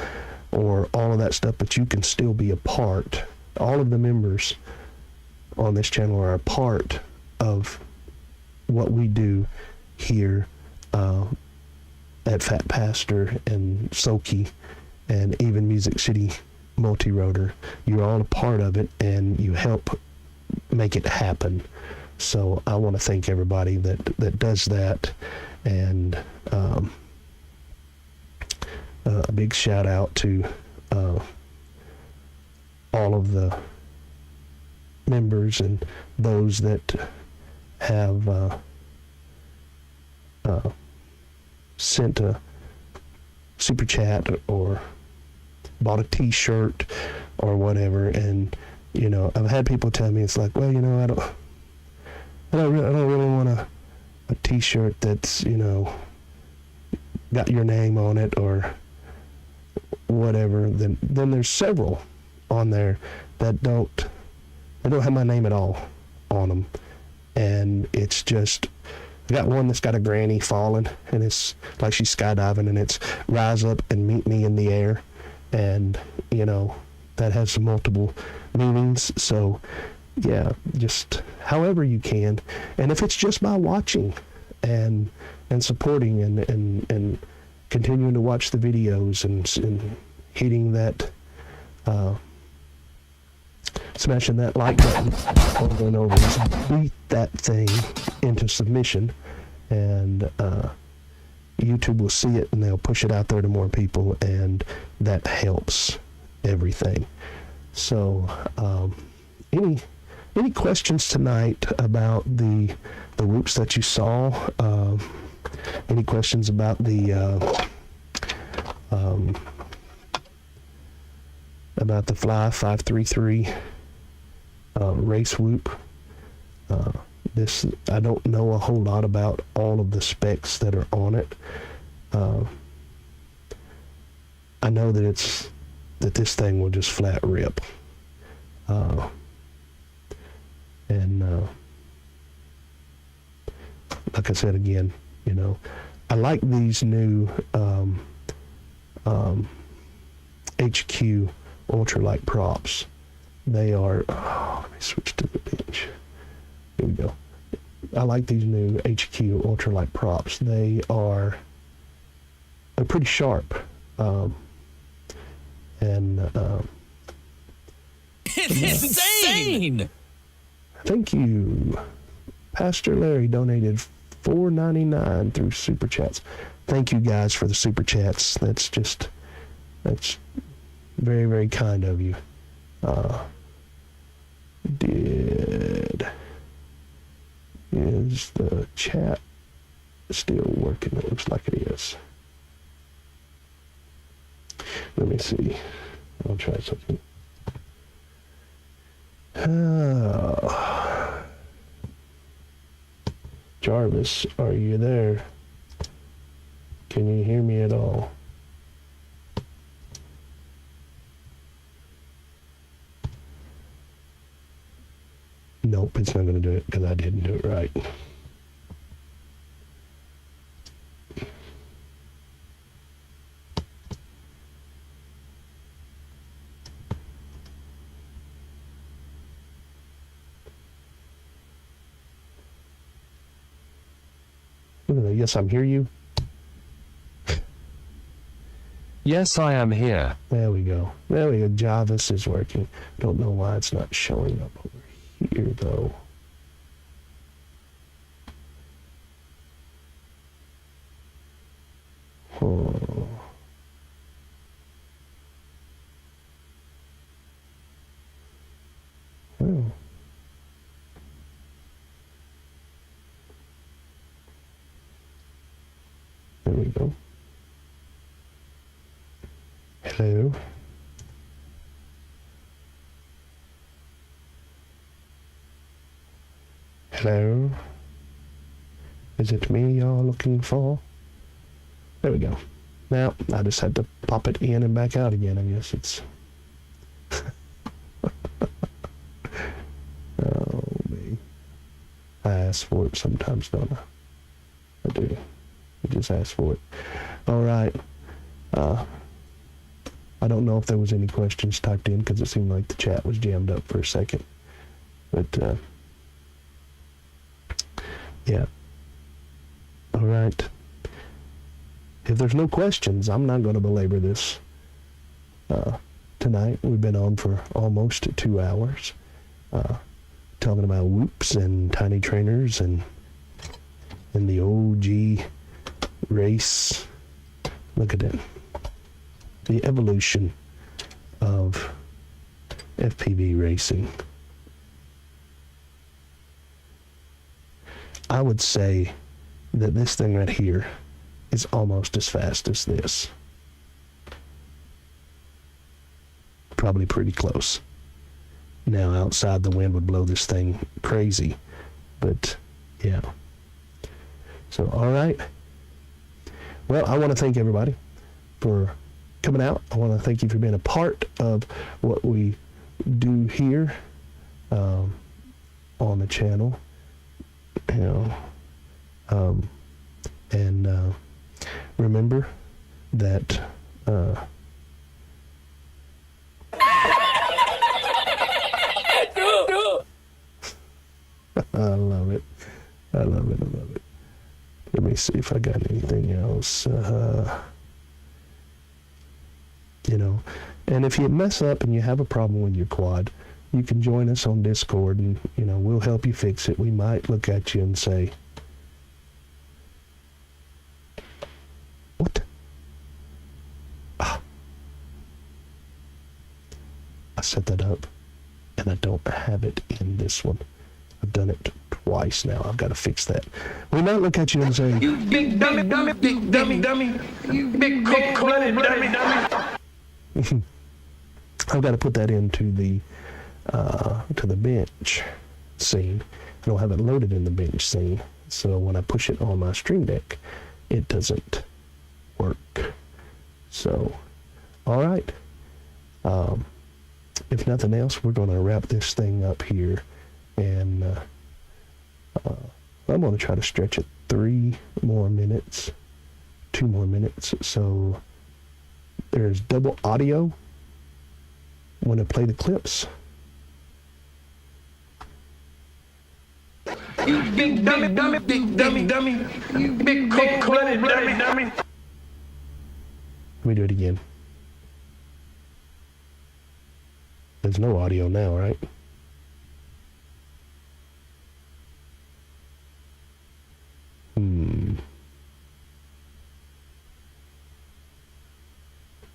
or all of that stuff, but you can still be a part. All of the members on this channel are a part of what we do here at PhatPastor and Sulky and even Music City Multi-Rotor. You're all a part of it, and you help make it happen. So I want to thank everybody that does that, and a big shout out to all of the members and those that have sent a super chat or bought a t-shirt or whatever, and I've had people tell me, it's like, well, I don't really want a t-shirt that's got your name on it or whatever. Then there's several on there that don't have my name at all on them, and it's just, I got one that's got a granny falling, and it's like she's skydiving, and it's rise up and meet me in the air, and that has multiple meanings. So yeah, just however you can, and if it's just by watching and supporting and continuing to watch the videos and hitting that smashing that like button over and over, just beat that thing into submission, and YouTube will see it and they'll push it out there to more people, and that helps everything. So any questions tonight about the whoops that you saw? Any questions about the Fly 533 race whoop? This, I don't know a whole lot about all of the specs that are on it. I know that this thing will just flat rip. Like I said again, I like these new HQ ultralight props. They are, let me switch to the bench. Here we go. I like these new HQ ultralight props. They're pretty sharp. It's insane! Thank you. Pastor Larry donated $4.99 through Super Chats. Thank you guys for the Super Chats. That's very, very kind of you. Is the chat still working? It looks like it is. Let me see. I'll try something. Jarvis, are you there? Can you hear me at all? Nope, it's not going to do it because I didn't do it right. Yes, I'm here. You? Yes, I am here. There we go. There we go. Jarvis is working. Don't know why it's not showing up over here, though. Oh. Well. There we go. Hello. Hello. Is it me y'all looking for? There we go. Now, I just had to pop it in and back out again. I guess it's... Oh, me. I ask for it sometimes, don't I? I do. I just ask for it. All right. I don't know if there was any questions typed in because it seemed like the chat was jammed up for a second. But, yeah. All right. If there's no questions, I'm not going to belabor this tonight. We've been on for almost 2 hours talking about whoops and tiny trainers and the OG race. Look at it. The evolution of FPV racing. I would say that this thing right here is almost as fast as this. Probably pretty close. Now outside the wind would blow this thing crazy, but yeah. So alright. Well, I want to thank everybody for coming out. I want to thank you for being a part of what we do here on the channel. And remember that I love it. I love it. I love it. Let me see if I got anything else. And if you mess up and you have a problem with your quad, you can join us on Discord and, we'll help you fix it. We might look at you and say, what? I set that up and I don't have it in this one. I've done it twice now. I've got to fix that. We might look at you and say, You big dummy, big dummy. You big cold-blooded dummy. I've got to put that into the to the bench scene. I don't have it loaded in the bench scene, so when I push it on my Stream Deck, it doesn't work. So, all right. If nothing else, we're going to wrap this thing up here, and I'm going to try to stretch it 2 more minutes. So there's double audio when I play the clips. You big dummy, big dummy. You big cold-blooded dummy. Let me do it again. There's no audio now, right? Let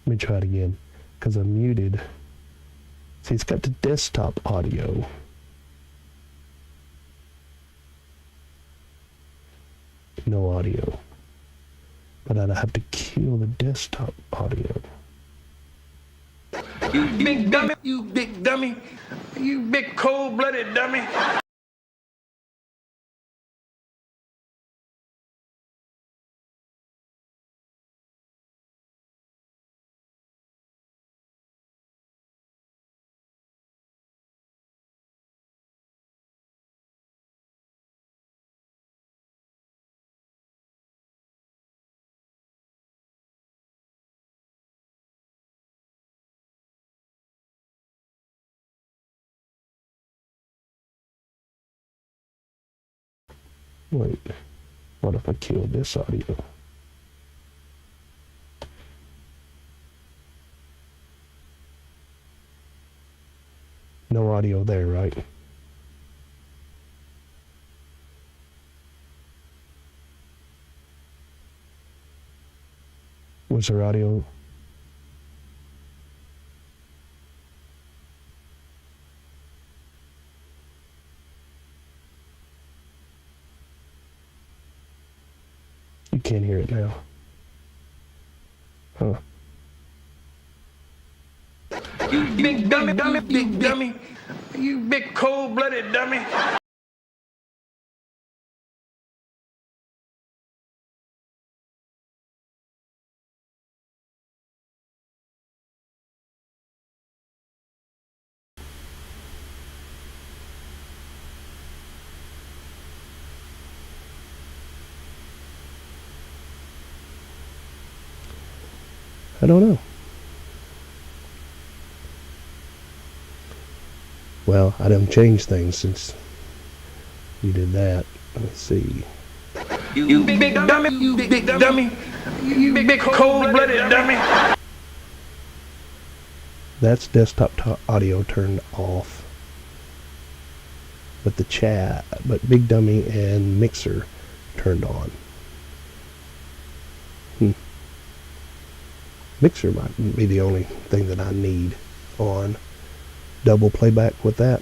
me try it again, because I'm muted. See, it's got the desktop audio. No audio. But I'd have to kill the desktop audio. You big dummy, you big cold-blooded dummy. Wait, what if I kill this audio? No audio there, right? Was there audio? You can't hear it now. Huh. You big dummy, big dummy. You big cold-blooded dummy. I don't know. Well, I done changed things since you did that. Let's see. You big dummy, you big dummy. You big cold-blooded dummy. That's desktop audio turned off. But Big Dummy and Mixer turned on. Mixer might be the only thing that I need on. Double playback with that.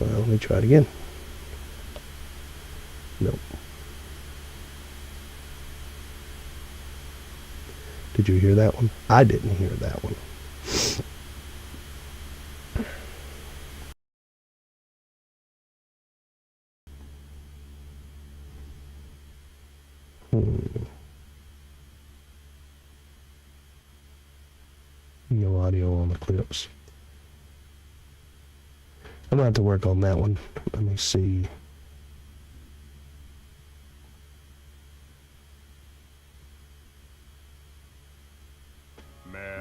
Well, let me try it again. Nope. Did you hear that one? I didn't hear that one. No audio on the clips. I'm gonna have to work on that one. Let me see.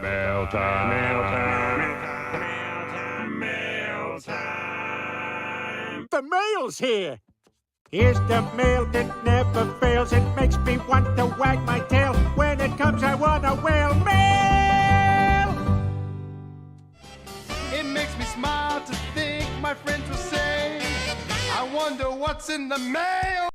Mail time, mail time, mail time. The mail's here. Here's the mail that never fails. It makes me want to wag my tail. When it comes, I want a whale. Mail! It makes me smile to think my friends will say, I wonder what's in the mail.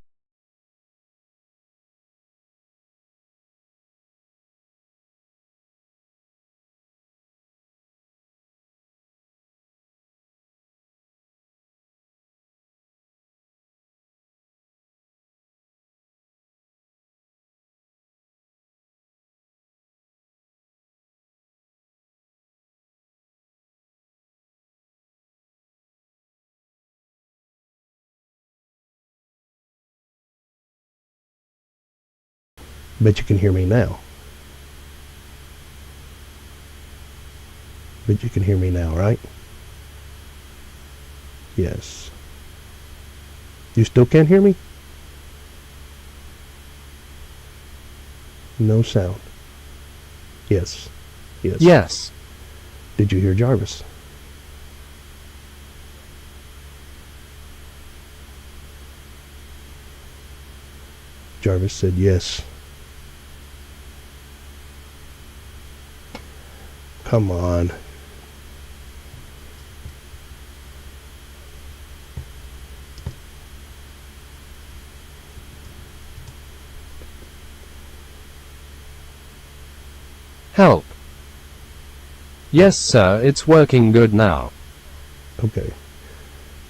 Bet you can hear me now. Bet you can hear me now, right? Yes. You still can't hear me? No sound. Yes. Yes. Yes. Did you hear Jarvis? Jarvis said yes. Come on. Help. Yes, sir, it's working good now. Okay.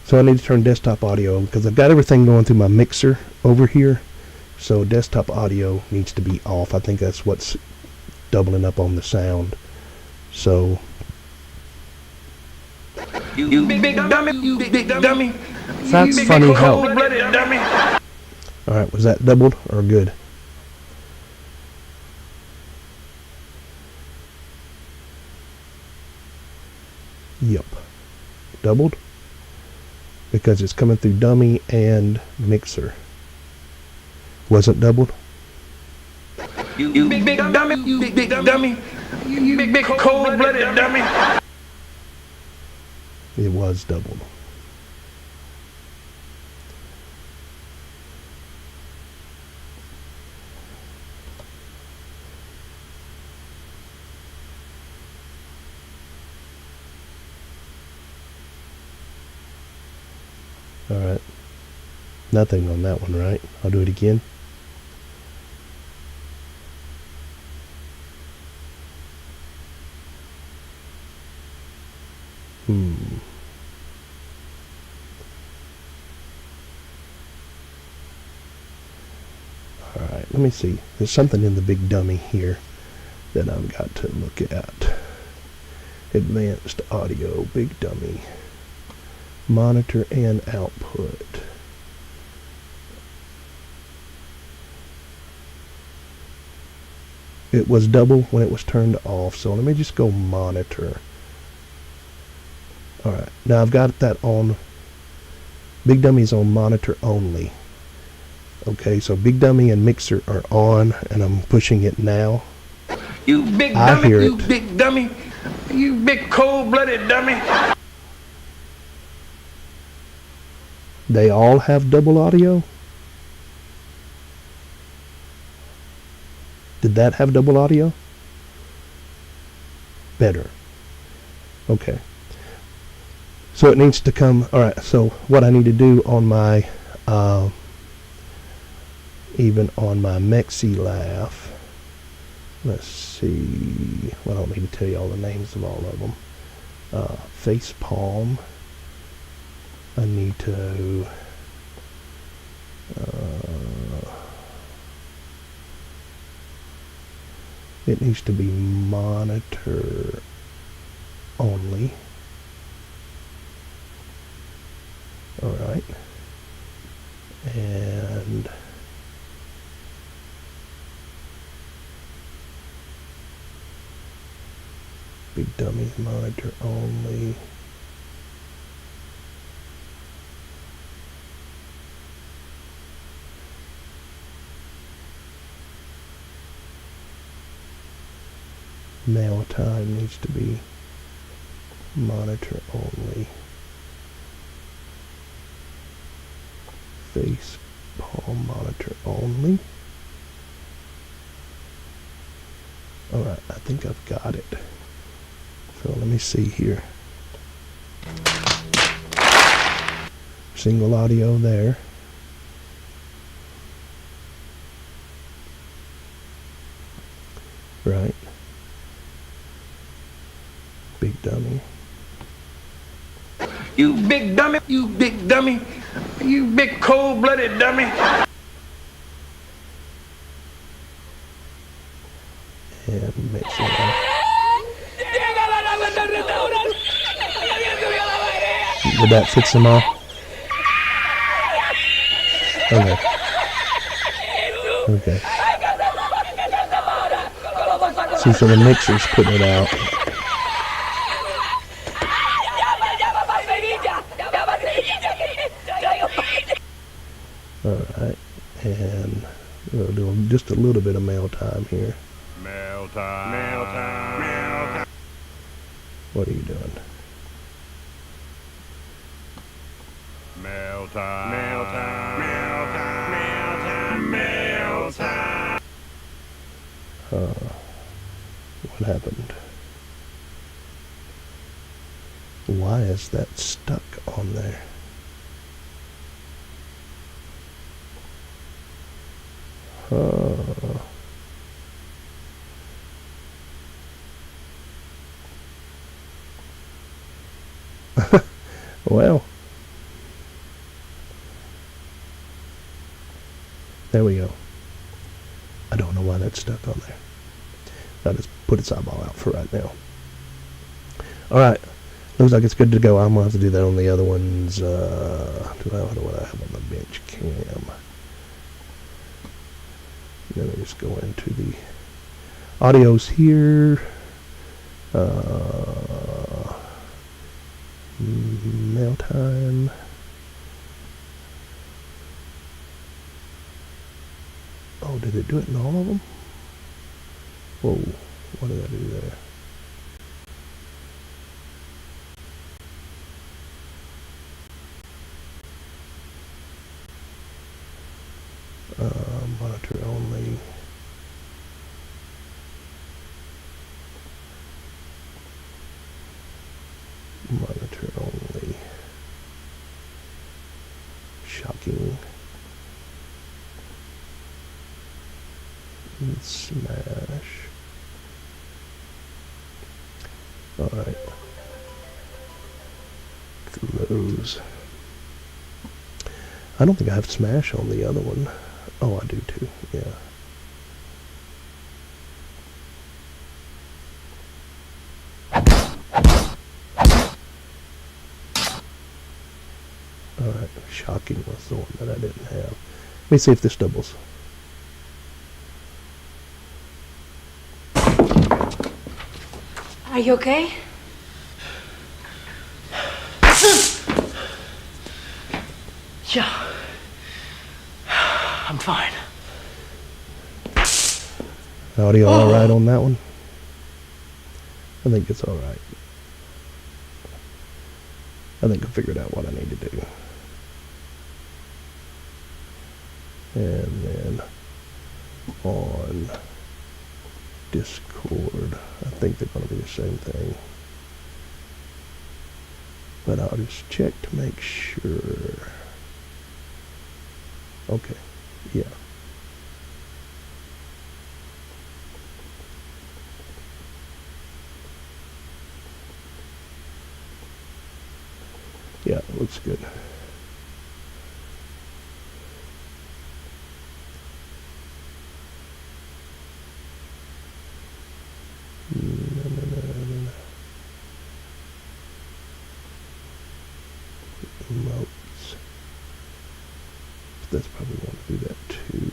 So I need to turn desktop audio because I've got everything going through my mixer over here. So desktop audio needs to be off. I think that's what's doubling up on the sound. So You big dummy, you big dummy. That's You funny big help. cold-blooded dummy. alright, was that doubled or good? Yep. Doubled? Because it's coming through dummy and mixer. Wasn't doubled? You big dummy, you big dummy. You big cold-blooded dummy. It was doubled. Alright. Nothing on that one, right? I'll do it again. Alright, let me see. There's something in the big dummy here that I've got to look at. Advanced audio, big dummy. Monitor and output. It was double when it was turned off, so let me just go monitor. Alright, now I've got that on. Big Dummy's on monitor only. Okay, so Big Dummy and Mixer are on, and I'm pushing it now. You big I dummy, hear you it. big dummy. You big cold-blooded dummy. They all have double audio? Did that have double audio? Better. Okay. So it needs to come. Alright, so what I need to do on my even on my Mexi Laugh, let's see, well, I don't need to tell you all the names of all of them. Face Palm. I need to It needs to be monitor only. Alright. And big dummies monitor only. Mail time needs to be monitor only. Face palm monitor only. Alright, I think I've got it. So let me see here. Single audio there. Right. Big dummy. You big dummy, you big dummy, you big cold-blooded dummy. And mix it up. Did that fix them all? Okay. Okay. See, so the mixer's putting it out. Alright, and we'll do just a little bit of mail time here. Mail time. Mail time. Mail time. What are you doing? Mail time. Mail time. Mail time. Mail time. Mail time. What happened? Why is that stuck on there? Well, there we go. I don't know why that's stuck on there. I'll just put its eyeball out for right now. Alright, looks like it's good to go. I'm going to have to do that on the other ones. What do I have on the bench cam? Let me just go into the audios here. Mail time. Oh, did it do it in all of them? Whoa, what did I do there? Monitor only. Monitor only. Shocking. And smash. Alright. Close. I don't think I have smash on the other one. Oh, I do too, yeah. Alright, shocking was the one that I didn't have. Let me see if this doubles. Are you okay? Yeah. I'm fine. Audio alright on that one? I think it's alright. I think I figured out what I need to do. And then on Discord, I think they're going to be the same thing. But I'll just check to make sure. Okay, yeah. Yeah, it looks good. That's probably want to do that too.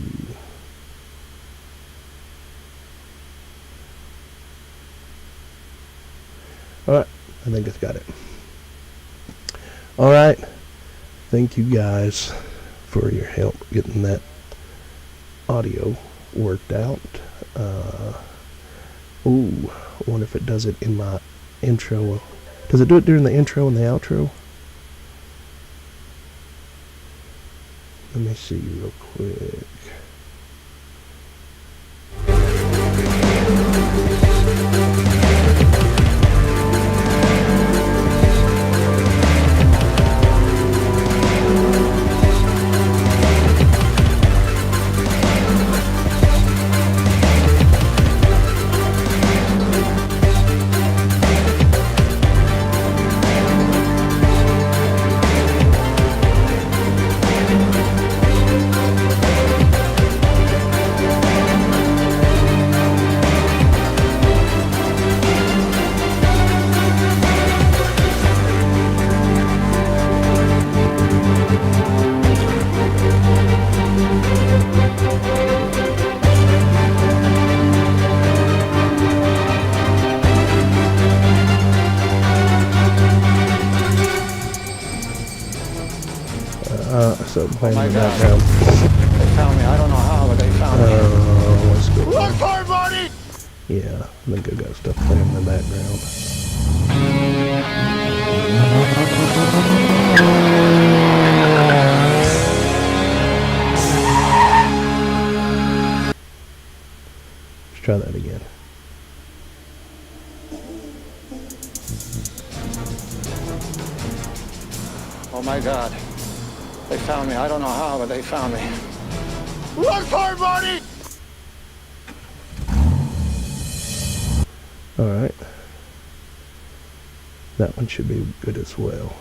Alright, I think it's got it. Alright, thank you guys for your help getting that audio worked out. Ooh, I wonder if it does it in my intro. Does it do it during the intro and the outro? Let me see real quick. So playing in the background. They found me. I don't know how, but they found me. Let's go. Look for it, Marty! Yeah, I think I got stuff playing in the background. Let's try that again. Oh my God. They found me. I don't know how, but they found me. Look for it, Marty! Alright. That one should be good as well.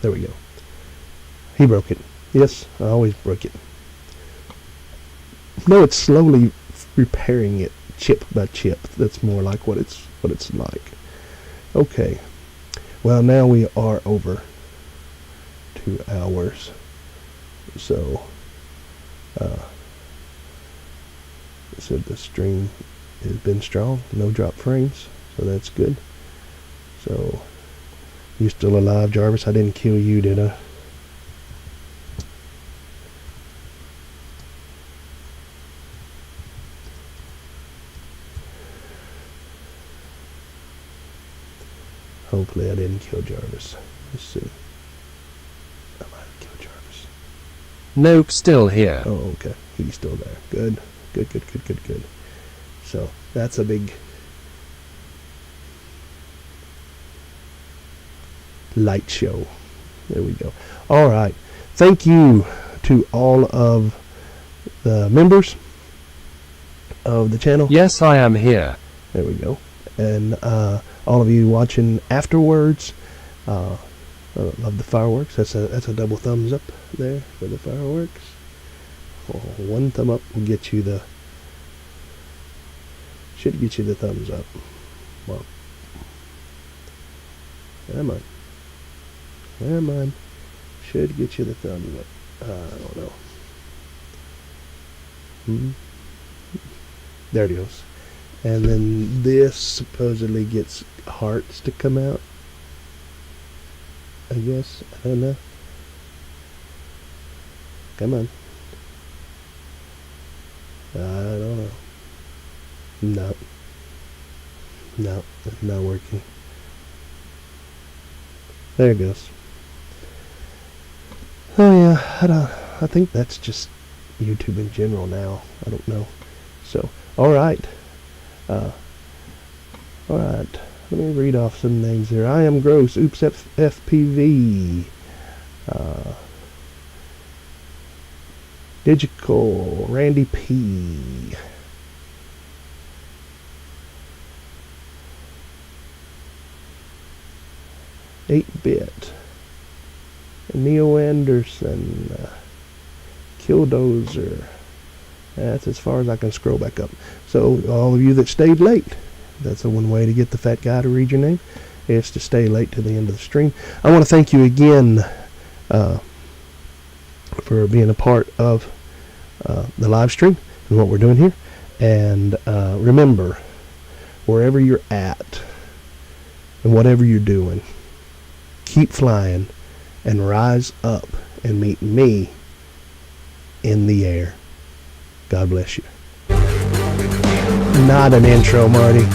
There we go. He broke it. Yes, I always broke it. No, it's slowly repairing it chip by chip. That's more like what it's like. Okay. Well, now we are over 2 hours. So the stream has been strong. No drop frames. So that's good. So you still alive, Jarvis? I didn't kill you, did I? Hopefully I didn't kill Jarvis. Let's see. I might have killed Jarvis. Nope, still here. Oh, okay. He's still there. Good. Good. So, that's a big light show. There we go. Alright. Thank you to all of the members of the channel. Yes, I am here. There we go. And all of you watching afterwards, Love the fireworks. That's a double thumbs up there for the fireworks. Oh, one thumb up will get you the, should get you the thumbs up. Well, come on. Come on. Should get you the thumbs up. I don't know. There it goes. And then this supposedly gets hearts to come out. I guess. I don't know. Come on. I don't know. No. No, it's not working. There it goes. Oh yeah, I think that's just YouTube in general now. I don't know. So, alright. Alright. Let me read off some names here. I am gross. Oops, FPV. Digital. Randy P. Eight-bit. Neo Anderson. Killdozer. That's as far as I can scroll back up. So, all of you that stayed late, that's the one way to get the fat guy to read your name, is to stay late to the end of the stream. I want to thank you again for being a part of the live stream and what we're doing here. And remember, wherever you're at and whatever you're doing, keep flying and rise up and meet me in the air. God bless you. Not an intro, Marty.